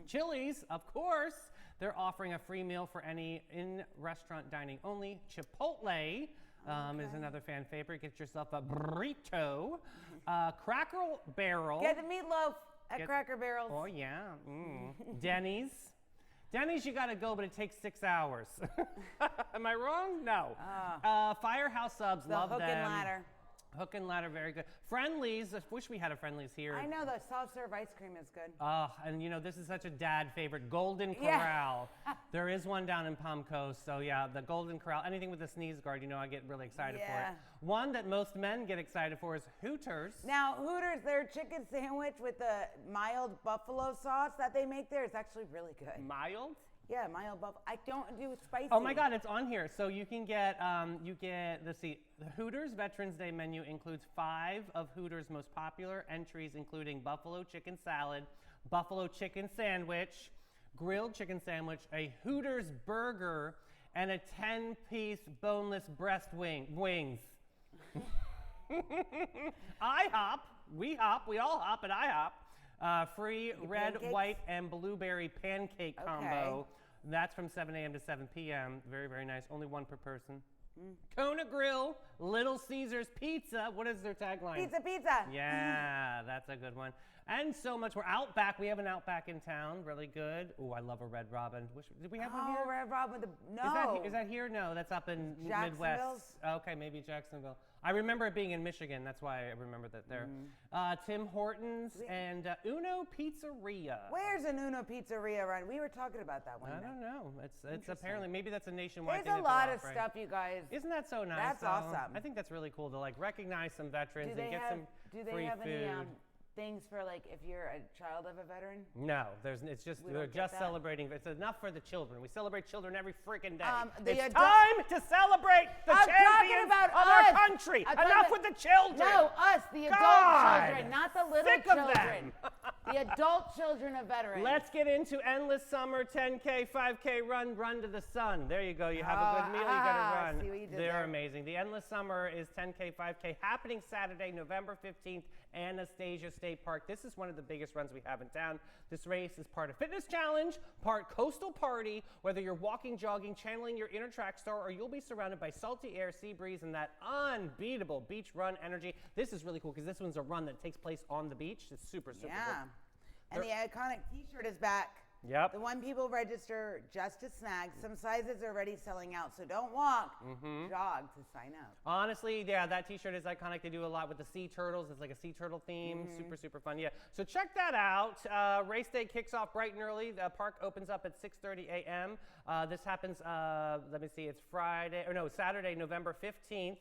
Chili's, of course. They're offering a free meal for any in-restaurant dining only. Chipotle is another fan favorite. Get yourself a burrito. Cracker Barrel. Get the meatloaf at Cracker Barrel. Oh, yeah. Denny's. Denny's, you got to go, but it takes 6 hours. Am I wrong? No. Firehouse Subs, The love hook them. and ladder. Hook and ladder, very good. Friendlies, I wish we had a Friendlies here. I know the soft serve ice cream is good. And you know, this is such a dad favorite, Golden Yeah. Corral. There is one down in Palm Coast, so yeah, the Golden Corral, anything with a sneeze guard, you know, I get really excited for Yeah. it. One that most men get excited for is Hooters. Now, Hooters, their chicken sandwich with the mild buffalo sauce that they make there is actually really good. Mild? Yeah, mild buffalo. I don't do spicy. Oh my God, it's on here. So you can get, let's see, the Hooters Veterans Day menu includes 5 of Hooters' most popular entries, including buffalo chicken salad, buffalo chicken sandwich, grilled chicken sandwich, a Hooters burger, and a 10-piece boneless breast wings. IHOP, we all hop at IHOP. Free red, pancakes? white, and blueberry pancake combo. That's from 7 a.m. to 7 p.m. Very, very nice. Only one per person. Kona Grill, Little Caesars Pizza. What is their tagline? Pizza, pizza. Yeah, that's a good one. And so much more. Outback, we have an Outback in town, really good. Oh, I love a Red Robin. Did we have one here? Oh, Red Robin with the, no. Is that here? No, that's up in Jacksonville? Midwest. Okay, maybe Jacksonville. I remember it being in Michigan. That's why I remember that there. Tim Hortons and Uno Pizzeria. Where's an Uno Pizzeria around? We were talking about that one I day. don't know. It's apparently, maybe that's a nationwide There's thing. a that lot they're of offering. stuff, you guys. Isn't that so nice? That's though? awesome. I think that's really cool to like recognize some veterans Do and they get have, some free food. any things for like if you're a child of a veteran? No, it's just We they're don't get just that. celebrating. It's enough for the children. We celebrate children every freaking day. The It's adult- time to celebrate the I'm talking champions about of our us. country. I'm talking Enough about- with the children. No, us, the adult God. children, not the little Sick of children. them. The adult children of veterans. Let's get into endless summer 10K, 5K run to the sun. There you go. You have a good meal, you got to run. see what you did They're there. amazing. The endless summer is 10K, 5K happening Saturday, November 15th, Anastasia State Park. This is one of the biggest runs we have in town. This race is part of Fitness Challenge, part Coastal Party. Whether you're walking, jogging, channeling your inner track star, or you'll be surrounded by salty air, sea breeze, and that unbeatable beach run energy. This is really cool because this one's a run that takes place on the beach. It's super Yeah. cool. And the iconic t-shirt is back. Yep. The one people register just to snag. Some sizes are already selling out, so don't walk, jog to sign up. Honestly, yeah, that t-shirt is iconic. They do a lot with the sea turtles. It's like a sea turtle theme. Super fun. Yeah. So check that out. Race day kicks off bright and early. The park opens up at 6:30 a.m. This happens, let me see, it's Saturday, November 15th.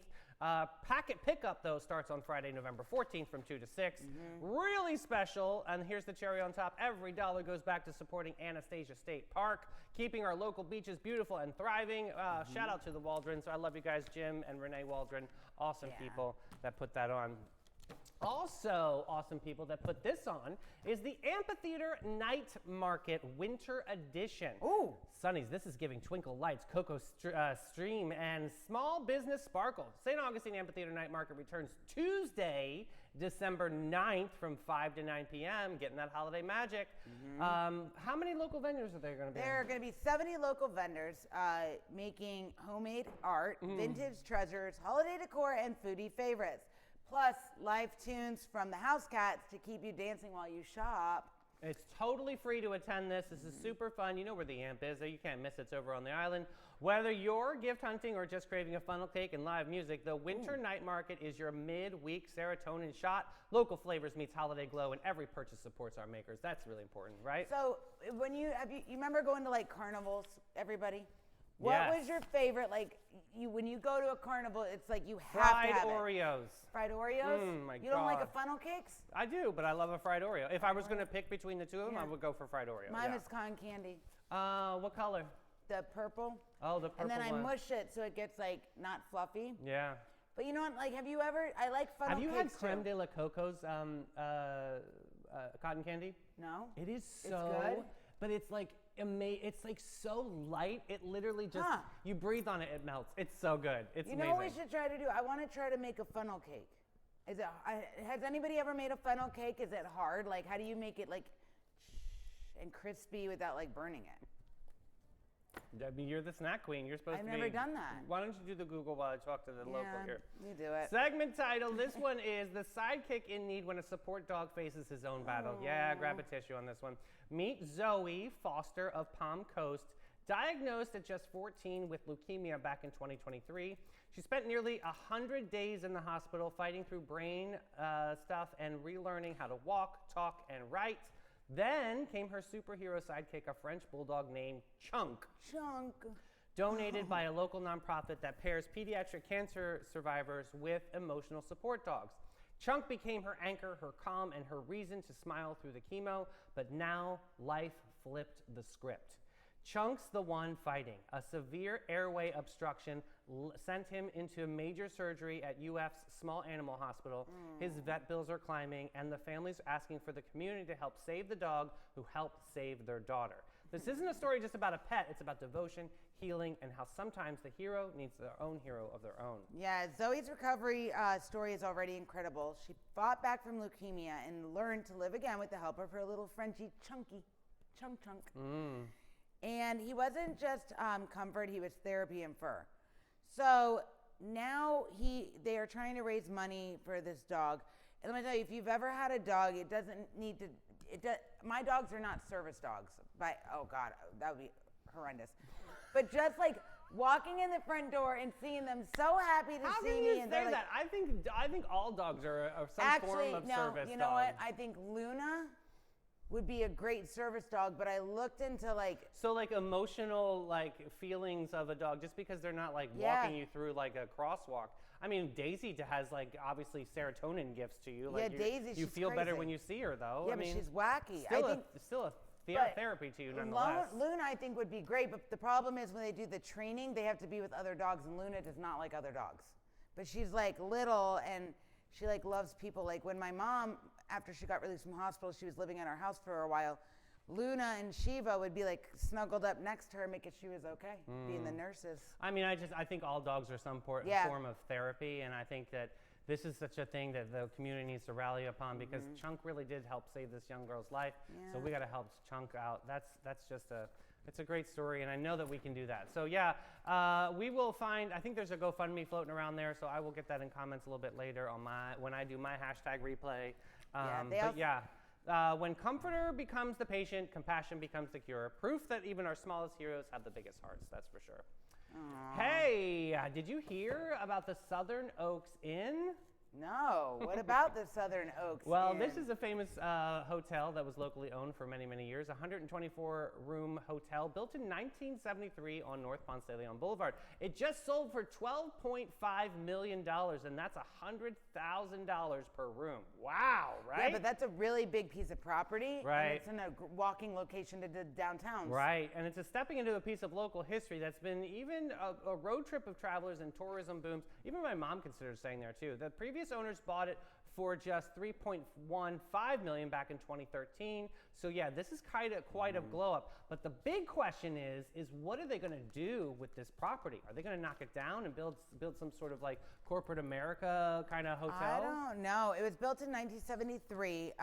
Packet pickup, though, starts on Friday, November 14th from 2 to 6. Really special, and here's the cherry on top. Every dollar goes back to supporting Anastasia State Park, keeping our local beaches beautiful and thriving. Shout out to the Waldrons. I love you guys, Jim and Renee Waldron. Awesome people that put that on. Also, awesome people that put this on is the Amphitheater Night Market Winter Edition. Ooh. Sunnies, this is giving twinkle lights, cocoa stream, and small business sparkle. St. Augustine Amphitheater Night Market returns Tuesday, December 9th from 5 to 9 p.m., getting that holiday magic. How many local vendors are there going to be? There are going to be 70 local vendors making homemade art, vintage treasures, holiday decor, and foodie favorites. Plus, live tunes from the House Cats to keep you dancing while you shop. It's totally free to attend this. This is super fun. You know where the Amp is. You can't miss it. It's over on the island. Whether you're gift hunting or just craving a funnel cake and live music, the Winter Night Market is your midweek serotonin shot. Local flavors meets holiday glow, and every purchase supports our makers. That's really important, right? So, when you remember going to like carnivals, everybody? What Yes. was your favorite? Like, when you go to a carnival, it's like you have Fried to have it. Oreos. Fried Oreos? My You don't like a God. funnel cakes? I do, but I love a fried Oreo. If I was going to pick between the two of them, I would go for fried Oreo. Mine yeah. is cotton candy. What color? The purple. Oh, the purple And then I one. mush it so it gets like not fluffy. Yeah. But you know what? Like, have you ever? I like funnel Have you had cakes creme too. de la coco's cotton candy? No. It is It's so good? But it's like it's like so light. It literally just Huh. you breathe on it, it melts. It's so good. It's You amazing. know what we should try to do? I want to try to make a funnel cake. Has anybody ever made a funnel cake? Is it hard? Like, how do you make it like and crispy without like burning it? I mean, you're the snack queen. You're supposed I've to never be. done that. Why don't you do the Google while I talk to the local here? you do it. Segment title. This one is The Sidekick in Need When a Support Dog Faces His Own Battle. Yeah, grab a tissue on this one. Meet Zoe Foster of Palm Coast, diagnosed at just 14 with leukemia back in 2023. She spent nearly 100 days in the hospital fighting through brain stuff and relearning how to walk, talk, and write. Then came her superhero sidekick, a French bulldog named Chunk. Chunk. Donated by a local nonprofit that pairs pediatric cancer survivors with emotional support dogs. Chunk became her anchor, her calm, and her reason to smile through the chemo, but now life flipped the script. Chunk's the one fighting. A severe airway obstruction sent him into major surgery at UF's small animal hospital. His vet bills are climbing, and the family's asking for the community to help save the dog who helped save their daughter. This isn't a story just about a pet, it's about devotion, healing, and how sometimes the hero needs their own hero of their own. Yeah, Zoe's recovery story is already incredible. She fought back from leukemia and learned to live again with the help of her little Frenchie Chunky. Chunk. And he wasn't just comfort, he was therapy and fur. So now they are trying to raise money for this dog. And let me tell you, if you've ever had a dog, it doesn't need to. My dogs are not service dogs. Oh God, that would be horrendous. But just like walking in the front door and seeing them so happy to How see can me, you and say they're like, that? I think all dogs are some actually, form of no. service You know dog. what? I think Luna would be a great service dog. But I looked into like. So like emotional like feelings of a dog, just because they're not like Yeah. walking you through like a crosswalk. I mean, Daisy has like obviously serotonin gifts to you. Like Yeah, Daisy, you she's feel better crazy. when you see her, though. Yeah, I but mean, she's wacky. Still I think. still a but therapy to you nonetheless. Luna, I think, would be great, but the problem is when they do the training, they have to be with other dogs, and Luna does not like other dogs. But she's like little, and she like loves people. Like when my mom, after she got released from hospital, she was living at our house for a while. Luna and Shiva would be like snuggled up next to her, making sure she was okay, being the nurses. I mean, I think all dogs are some Yeah. form of therapy, and I think that this is such a thing that the community needs to rally upon because Chunk really did help save this young girl's life. So we got to help Chunk out. That's just it's a great story, and I know that we can do that. So yeah, we will find. I think there's a GoFundMe floating around there, so I will get that in comments a little bit later on when I do my hashtag replay. When comforter becomes the patient, compassion becomes the cure. Proof that even our smallest heroes have the biggest hearts. That's for sure. Hey, did you hear about the Southern Oaks Inn? No. What about the Southern Oaks? Well, Inn? this is a famous hotel that was locally owned for many, many years. A 124-room hotel built in 1973 on North Ponce de Leon Boulevard. It just sold for $12.5 million, and that's $100,000 per room. Wow, right? Yeah, but that's a really big piece of property. Right. And it's in a walking location to the downtowns. Right, and it's a stepping into a piece of local history that's been even a road trip of travelers and tourism booms. Even my mom considered staying there too. The previous owners bought it for just $3.15 million back in 2013. So yeah, this is quite a glow up. But the big question is what are they going to do with this property? Are they going to knock it down and build some sort of like corporate America kind of hotel? I don't know. It was built in 1973.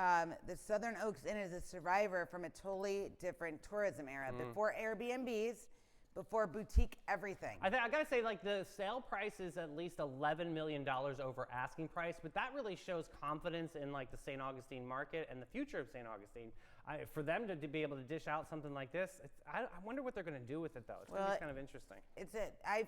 The Southern Oaks Inn is a survivor from a totally different tourism era. Before Airbnbs, before boutique everything. I gotta say, like the sale price is at least $11 million over asking price, but that really shows confidence in like the St. Augustine market and the future of St. Augustine. For them to be able to dish out something like this, I wonder what they're gonna do with it though. It's gonna be kind of interesting. I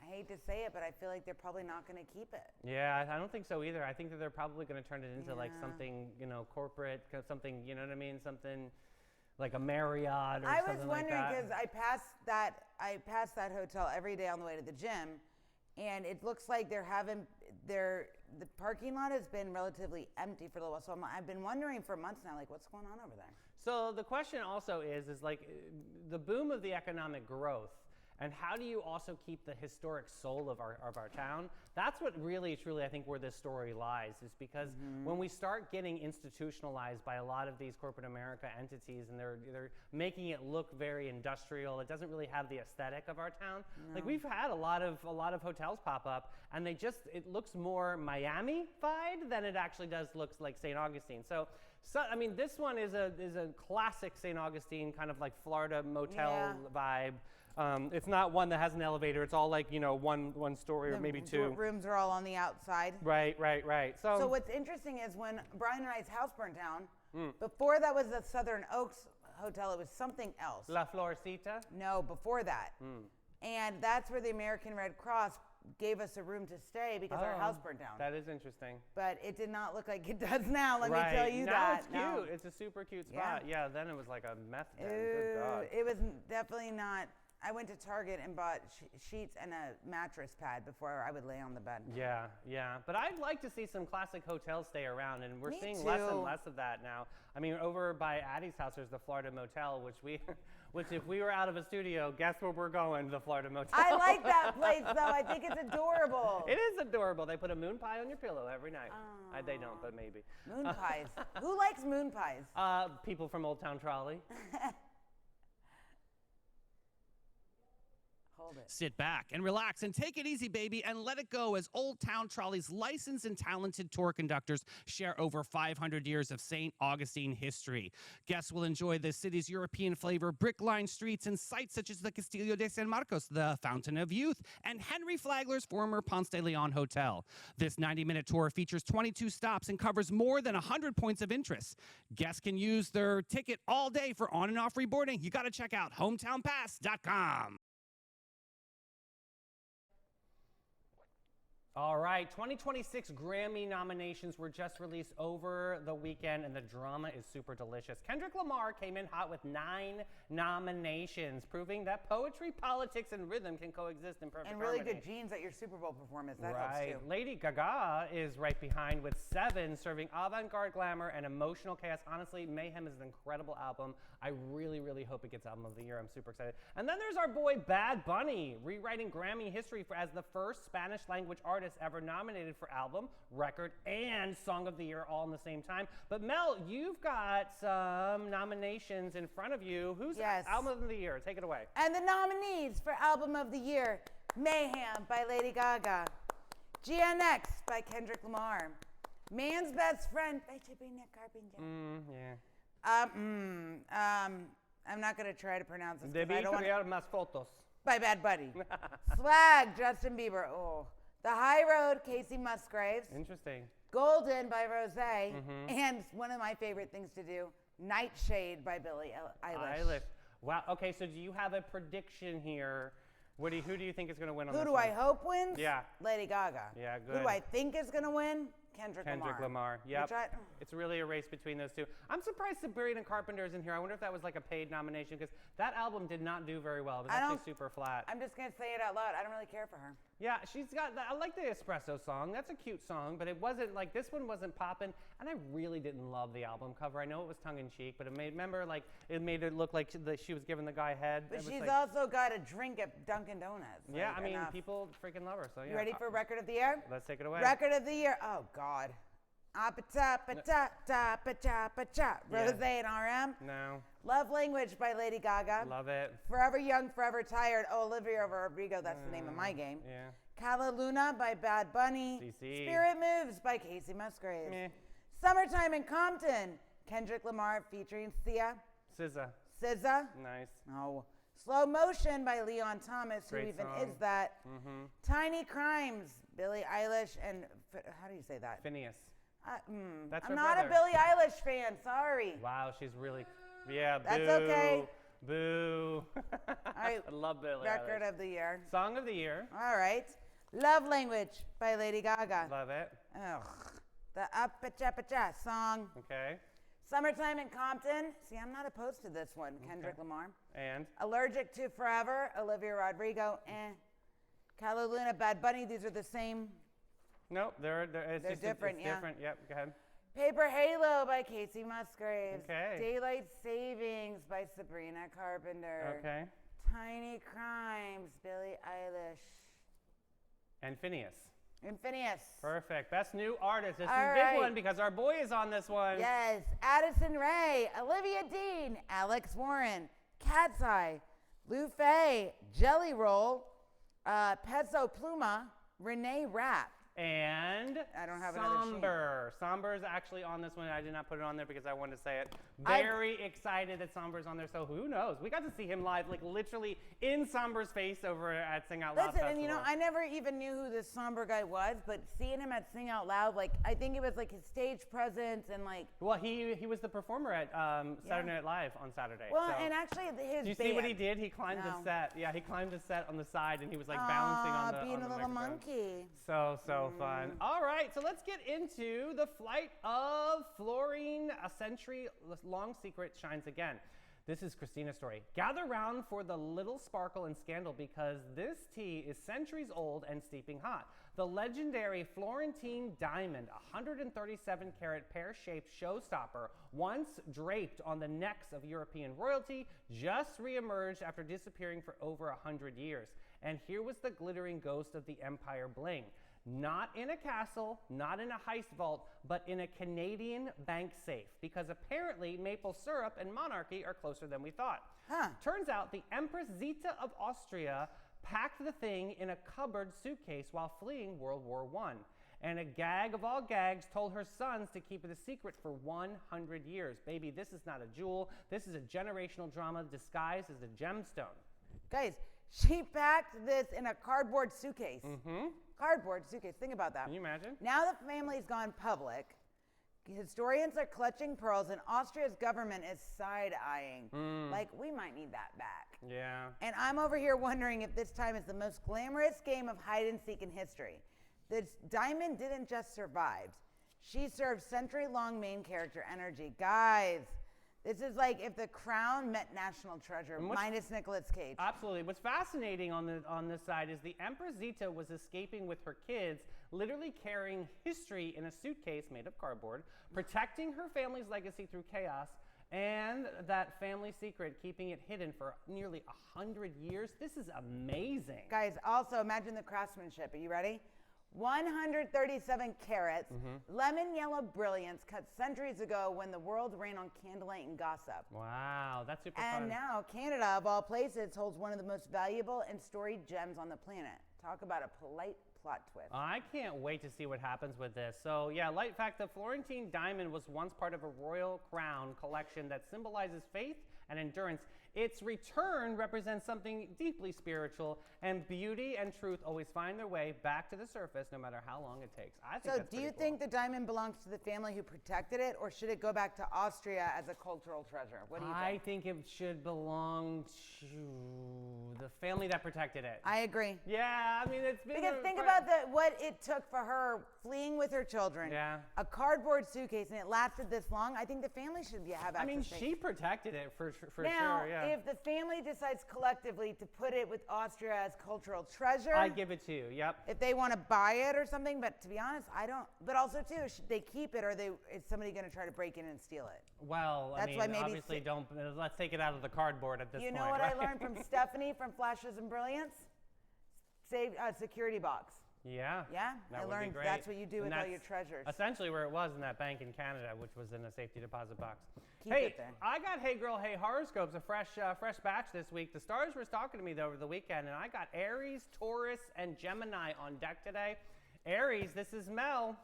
hate to say it, but I feel like they're probably not gonna keep it. Yeah, I don't think so either. I think that they're probably gonna turn it into like something, corporate, something, you know what I mean? Something like a Marriott or something like that. I was wondering because I pass that hotel every day on the way to the gym, and it looks like the parking lot has been relatively empty for a little while. So I've been wondering for months now, like what's going on over there? So the question also is like the boom of the economic growth. And how do you also keep the historic soul of our town? That's what really, truly, I think where this story lies, is because when we start getting institutionalized by a lot of these corporate America entities and they're making it look very industrial, it doesn't really have the aesthetic of our town. No. Like we've had a lot of hotels pop up, and it looks more Miami-fied than it actually does looks like St. Augustine. So I mean, this one is a classic St. Augustine kind of like Florida motel vibe. It's not one that has an elevator. It's all like, one story or maybe two. Rooms are all on the outside. Right. So what's interesting is when Brian and I's house burned down, before that was the Southern Oaks Hotel, it was something else. La Florecita? No, before that. And that's where the American Red Cross gave us a room to stay because our house burned down. That is interesting. But it did not look like it does now, let me tell you now that. It's cute. It's a super cute spot. Yeah, then it was like a meth den. Good God. It was definitely not. I went to Target and bought sheets and a mattress pad before I would lay on the bed. Yeah. But I'd like to see some classic hotels stay around, and we're seeing less and less of that now. I mean, over by Addie's house, there's the Florida Motel, which if we were out of a studio, guess where we're going? The Florida Motel. I like that place, though. I think it's adorable. It is adorable. They put a moon pie on your pillow every night. They don't, but maybe. Moon pies. Who likes moon pies? People from Old Town Trolley. hold it. Sit back and relax and take it easy, baby, and let it go as Old Town Trolley's licensed and talented tour conductors share over 500 years of St. Augustine history. Guests will enjoy the city's European flavor, brick-lined streets, and sites such as the Castillo de San Marcos, the Fountain of Youth, and Henry Flagler's former Ponce de Leon Hotel. This 90-minute tour features 22 stops and covers more than 100 points of interest. Guests can use their ticket all day for on and off reboarding. You got to check out hometownpass.com. All right, 2026 Grammy nominations were just released over the weekend, and the drama is super delicious. Kendrick Lamar came in hot with 9 nominations, proving that poetry, politics, and rhythm can coexist in perfect And really harmony. good genes at your Super Bowl performance. That Right. helps too. Lady Gaga is right behind with 7, serving avant-garde glamour and emotional chaos. Honestly, Mayhem is an incredible album. I really, really hope it gets Album of the Year. I'm super excited. And then there's our boy Bad Bunny, rewriting Grammy history as the first Spanish-language artist ever nominated for album, record, and Song of the Year all in the same time. But Mel, you've got some nominations in front of you. Who's Yes. Album of the Year? Take it away. And the nominees for Album of the Year: Mayhem by Lady Gaga, GNX by Kendrick Lamar, Man's Best Friend by Sabrina Carpenter. Yeah. I'm not gonna try to pronounce this 'cause I Debí don't want crear más fotos. by Bad Bunny. Swag, Justin Bieber. Oh, The High Road, Casey Musgraves. Interesting. Golden by Rosé, and one of my favorite things to do, Nightshade by Billie Eilish. Wow. Okay, so do you have a prediction here? Who do you think is going to win on Who this do one? I hope wins? Yeah. Lady Gaga. Yeah, Who good. do I think is going to win? Kendrick Lamar. Yep. Which It's really a race between those two. I'm surprised Sabrina Carpenter is in here. I wonder if that was like a paid nomination because that album did not do very well. It was actually super flat. I'm just going to say it out loud. I don't really care for her. Yeah, she's got. I like the Espresso song. That's a cute song, but it wasn't like this one wasn't popping. And I really didn't love the album cover. I know it was tongue in cheek, but it made it made it look like she was giving the guy head. But It was she's like- also got a drink at Dunkin' Donuts. Yeah, like, I mean, enough. people freaking love her. So yeah. You ready for Record of the Year? Let's take it away. Record of the Year. Oh God. Rosé and RM. No, Love Language by Lady Gaga. love it. Forever Young, Forever Tired. Oh, Olivia Rodrigo. That's the name of my game. Yeah. Cala Luna by Bad Bunny. CC. Spirit Moves by Casey Musgraves. Meh. Summertime in Compton. Kendrick Lamar featuring Sia. SZA. SZA. Nice. No. Slow Motion by Leon Thomas. Great Who even song. is that? Mm-hmm. Tiny Crimes. Billie Eilish and how do you say that? Phineas. That's I'm her not brother. a Billie Eilish fan. Sorry. Wow, she's really. Yeah. That's boo. okay. Boo. right, I love Billie Record Eilish. of the Year. Song of the Year. All right. Love Language by Lady Gaga. Love it. Ugh. The Up-a-cha-pa-cha song. Okay. Summertime in Compton. See, I'm not opposed to this one. Kendrick Lamar. And Allergic to Forever. Olivia Rodrigo. Cala Luna, Bad Bunny. These are the same. nope, they're just different, It's yeah. different. Yep. Go ahead. Paper Halo by Casey Musgraves. Okay. Daylight Savings by Sabrina Carpenter. Okay. Tiny Crimes, Billie Eilish. And Phineas. And Phineas. Perfect. Best new artist. This is All a big right. one because our boy is on this one. Yes. Addison Rae, Olivia Dean, Alex Warren, Cat's Eye, Lou Faye, Jelly Roll, Peso Pluma, Renee Rapp. And I don't have another sheet. Somber. Somber is actually on this one. I did not put it on there because I wanted to say it. I- Very excited that Somber's on there. So who knows? We got to see him live, like literally in Somber's face over at Sing Out Loud Listen, and you know, Festival. I never even knew who this somber guy was, but seeing him at Sing Out Loud, like, I think it was like his stage presence and like, Well, he was the performer at Saturday Night Live on Saturday. well, so. and actually his Do you band. see what he did? He climbed No. the set. Yeah, he climbed the set on the side, and he was like balancing on the being on a the little microphone. monkey. So fun. All right, so let's get into the flight of fluorine. A century-long secret shines again. This is Christina's story. Gather round for the little sparkle and scandal because this tea is centuries old and steeping hot. The legendary Florentine diamond, 137-carat pear-shaped showstopper, once draped on the necks of European royalty, just reemerged after disappearing for over 100 years. And here was the glittering ghost of the Empire bling. Not in a castle, not in a heist vault, but in a Canadian bank safe, because apparently maple syrup and monarchy are closer than we thought. Huh. Turns out the Empress Zita of Austria packed the thing in a cupboard suitcase while fleeing World War I. And a gag of all gags told her sons to keep it a secret for 100 years. Baby, this is not a jewel. This is a generational drama disguised as a gemstone. Guys, she packed this in a cardboard suitcase. Cardboard suitcase. Think about that. Can you imagine? Now the family's gone public. Historians are clutching pearls, and Austria's government is side-eyeing. Like, we might need that back. Yeah. And I'm over here wondering if this time is the most glamorous game of hide-and-seek in history. This diamond didn't just survive. She served century-long main character energy. Guys, this is like if The Crown met National Treasure, minus Nicolas Cage. Absolutely. What's fascinating on this side is the Empress Zita was escaping with her kids, literally carrying history in a suitcase made of cardboard, protecting her family's legacy through chaos, and that family secret, keeping it hidden for nearly 100 years. This is amazing. Guys, also imagine the craftsmanship. Are you ready? 137 carats, lemon yellow brilliance cut centuries ago when the world ran on candlelight and gossip. Wow, that's super And fun. now Canada, of all places, holds one of the most valuable and storied gems on the planet. Talk about a polite plot twist. I can't wait to see what happens with this. So yeah, light fact, the Florentine diamond was once part of a royal crown collection that symbolizes faith and endurance. Its return represents something deeply spiritual, and beauty and truth always find their way back to the surface no matter how long it takes. I think So that's do you pretty think the diamond belongs to the family who protected it, or should it go back to Austria as a cultural treasure? What do you I think? think it should belong to the family that protected it. I agree. Yeah, I mean, it's been Because think about what it took for her fleeing with her children. Yeah. A cardboard suitcase, and it lasted this long. I think the family should have access I mean, to it. she protected it for Now, sure. Yeah. if the family decides collectively to put it with Austria as cultural treasure, I give it to you. Yep. if they want to buy it or something, but to be honest, I don't. But also too, should they keep it, or is somebody going to try to break in and steal it? Well, I That's mean, why maybe obviously don't. Let's take it out of the cardboard at this You point. know what right? I learned from Stephanie from Flashes and Brilliance? Save a security box. Yeah. Yeah, That I would be learned great. that's what you do And with all that's your treasures. Essentially, where it was in that bank in Canada, which was in a safety deposit box. Keep hey, it there. I got Hey Girl, Hey Horoscopes, a fresh batch this week. The stars were talking to me over the weekend, and I got Aries, Taurus, and Gemini on deck today. Aries, this is Mel.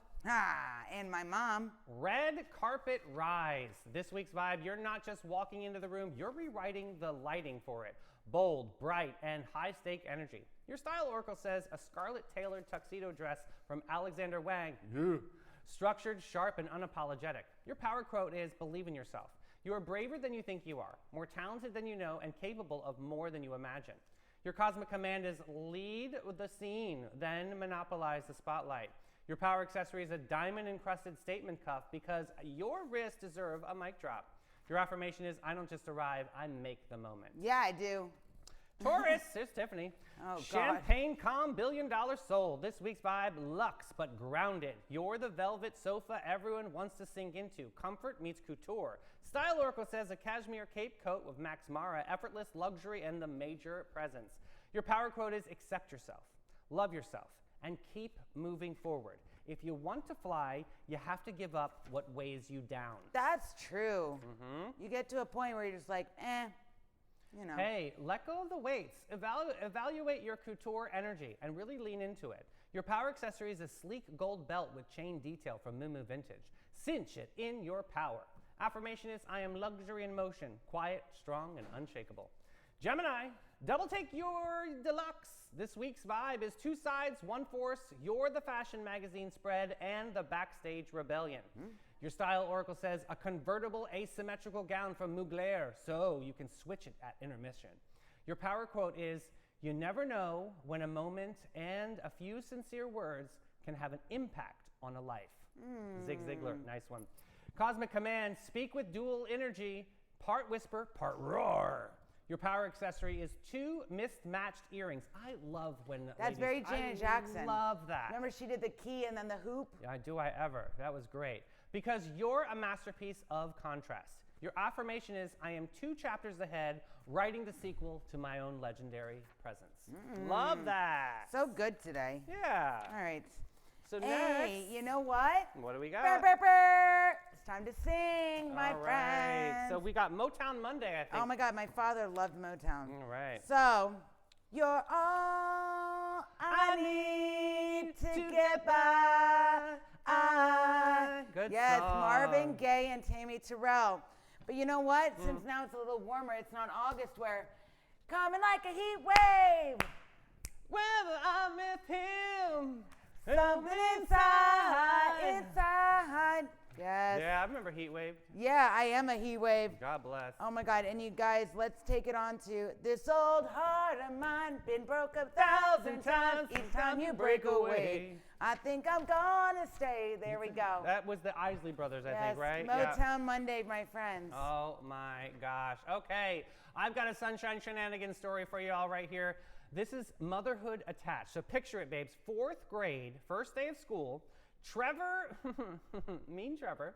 And my mom. Red carpet rise. This week's vibe, you're not just walking into the room, you're rewriting the lighting for it. Bold, bright, and high stake energy. Your style oracle says a scarlet tailored tuxedo dress from Alexander Wang. Structured, sharp, and unapologetic. Your power quote is believe in yourself. You are braver than you think you are, more talented than you know, and capable of more than you imagine. Your cosmic command is lead the scene, then monopolize the spotlight. Your power accessory is a diamond-encrusted statement cuff because your wrists deserve a mic drop. Your affirmation is, I don't just arrive, I make the moment. Yeah, I do. Taurus, here's Tiffany. Oh, God. Champagne calm, $1 billion soul. This week's vibe, luxe but grounded. You're the velvet sofa everyone wants to sink into. Comfort meets couture. Style Oracle says a cashmere cape coat with Max Mara, effortless luxury and the major presence. Your power quote is accept yourself, love yourself, and keep moving forward. If you want to fly, you have to give up what weighs you down. That's true. You get to a point where you're just like, you know. Hey, let go of the weights. Evaluate your couture energy and really lean into it. Your power accessory is a sleek gold belt with chain detail from Moo Moo Vintage. Cinch it in your power. Affirmation is, I am luxury in motion, quiet, strong, and unshakable. Gemini, double take your deluxe. This week's vibe is two sides, one force. You're the fashion magazine spread and the backstage rebellion. Your style oracle says a convertible asymmetrical gown from Mugler, so you can switch it at intermission. Your power quote is, you never know when a moment and a few sincere words can have an impact on a life. Zig Ziglar, nice one. Cosmic command, speak with dual energy, part whisper, part roar. Your power accessory is two mismatched earrings. I love when That's very Janet Jackson. I love that. Remember she did the key and then the hoop? Yeah, do I ever. That was great. Because you're a masterpiece of contrast. Your affirmation is, I am 2 chapters ahead, writing the sequel to my own legendary presence. Love that. So good today. Yeah. All right. So Hey, next, you know what? what do we got? Brr, brr, brr. It's time to sing, my All right. friends. So we got Motown Monday, I think. Oh my God, my father loved Motown. All right. So, You're all I need to get by. Good Yes, song. Marvin Gaye and Tammy Terrell. But you know what? Since now it's a little warmer, it's not August where coming like a heat wave. Whether I'm with him. Something inside. Yes. Yeah, I remember Heat Wave. Yeah, I am a heat wave. God bless. Oh my God. And you guys, let's take it on to this old heart of mine. Been broke 1,000 times. Each time you break away, I think I'm gonna stay. There we go. That was the Isley Brothers, I Yes, think, right? Motown Monday, my friends. Oh my gosh. Okay, I've got a Sunshine Shenanigans story for you all right here. This is Motherhood Attached. So picture it, babes. 4th grade, first day of school. Trevor, mean Trevor,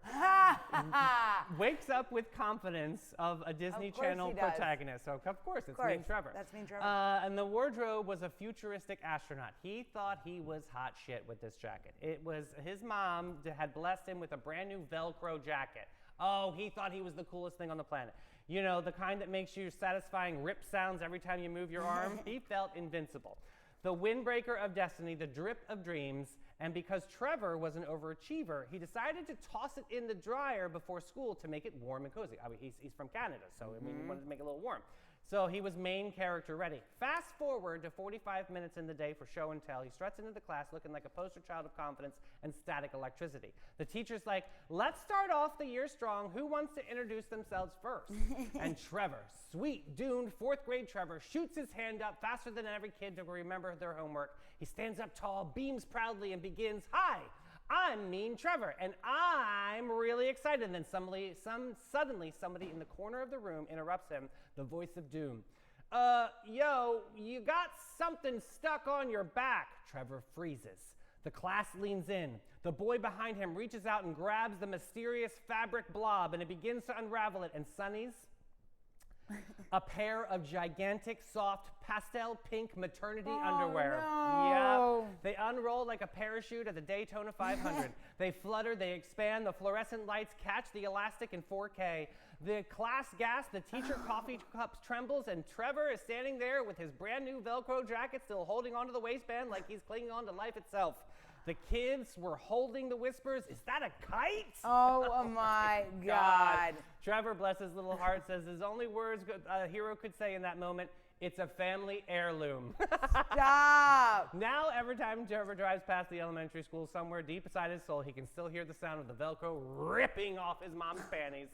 wakes up with confidence of a Disney course Channel he does. protagonist. So of course, it's course, Mean Trevor. that's Mean Trevor. And the wardrobe was a futuristic astronaut. He thought he was hot shit with this jacket. It was his mom had blessed him with a brand new Velcro jacket. Oh, he thought he was the coolest thing on the planet. You know, the kind that makes you satisfying rip sounds every time you move your arm. He felt invincible. The windbreaker of destiny, the drip of dreams, and because Trevor was an overachiever, he decided to toss it in the dryer before school to make it warm and cozy. I mean, he's from Canada, so I mean, he wanted to make it a little warm. So he was main character ready. Fast forward to 45 minutes in the day for show and tell. He struts into the class looking like a poster child of confidence and static electricity. The teacher's like, let's start off the year strong. Who wants to introduce themselves first? And Trevor, sweet, doomed 4th grade Trevor, shoots his hand up faster than every kid to remember their homework. He stands up tall, beams proudly, and begins, hi, I'm Mean Trevor, and I'm really excited. And then suddenly somebody in the corner of the room interrupts him, the voice of doom. Yo, you got something stuck on your back. Trevor freezes. The class leans in. The boy behind him reaches out and grabs the mysterious fabric blob, and it begins to unravel it. And Sonny's a pair of gigantic, soft, pastel pink maternity underwear. no. Yep. They unroll like a parachute at the Daytona 500. They flutter, they expand, the fluorescent lights catch the elastic in 4K. The class gasps, the teacher coffee cup trembles, and Trevor is standing there with his brand new Velcro jacket still holding onto the waistband like he's clinging on to life itself. The kids were holding the whispers, is that a kite? Oh my God. Trevor, bless his little heart, says his only words a hero could say in that moment, it's a family heirloom. Stop. Now, every time Trevor drives past the elementary school, somewhere deep inside his soul, he can still hear the sound of the Velcro ripping off his mom's panties.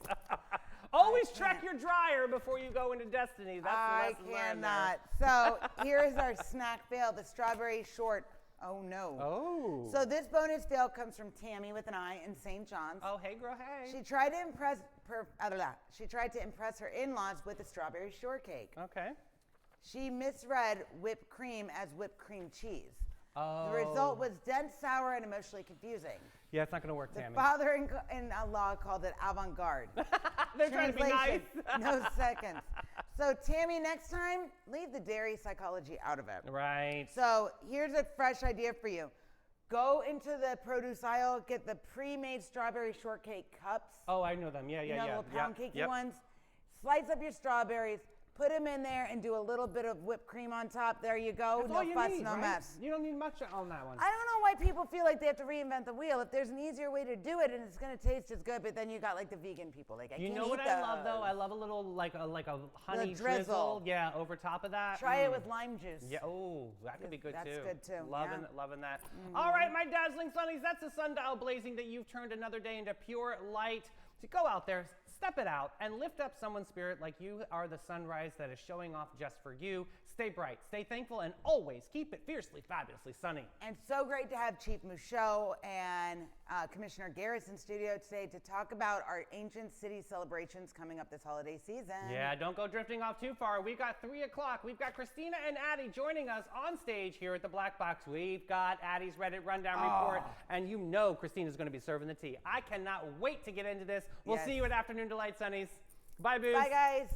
Always check your dryer before you go into Destiny. That's I the lesson learned there. cannot. So here's our snack fail, the strawberry short. Oh no. Oh. So this bonus fail comes from Tammy with an I in St. John's. Oh, hey, girl, hey. She tried to impress her in-laws with a strawberry shortcake. Okay. She misread whipped cream as whipped cream cheese. Oh. The result was dense, sour, and emotionally confusing. Yeah, it's not going to work, The Tammy. father-in-law called it avant-garde. They're trying to be nice. No seconds. So Tammy, next time, leave the dairy psychology out of it. Right. So here's a fresh idea for you. Go into the produce aisle, get the pre-made strawberry shortcake cups. Oh, I know them. Yeah, yeah, You know, yeah. little pound cakey Yep. ones. Slice up your strawberries, put them in there, and do a little bit of whipped cream on top. There you go. That's no all you fuss, need, no right? mess. You don't need much on that one. I don't know why people feel like they have to reinvent the wheel. If there's an easier way to do it and it's gonna taste as good, but then you got like the vegan people, like I You can't know eat what I love though? those. I love a little like a honey drizzle. drizzle. Yeah, over top of that. Try it with lime juice. Yeah. Oh, that could be good That's too. good, too, Loving, yeah. loving that. All right, my dazzling sunnies. That's the sundial blazing that you've turned another day into pure light. So go out there, step it out, and lift up someone's spirit like you are the sunrise that is showing off just for you. Stay bright, stay thankful, and always keep it fiercely, fabulously sunny. And so great to have Chief Michaud and Commissioner Garris in studio today to talk about our ancient city celebrations coming up this holiday season. Yeah, don't go drifting off too far. We've got 3 o'clock. We've got Christina and Addie joining us on stage here at the Black Box. We've got Addie's Reddit Rundown Report, and you know Christina's going to be serving the tea. I cannot wait to get into this. We'll Yes. see you at Afternoon Delight, Sunnies. Bye, boos. Bye, guys.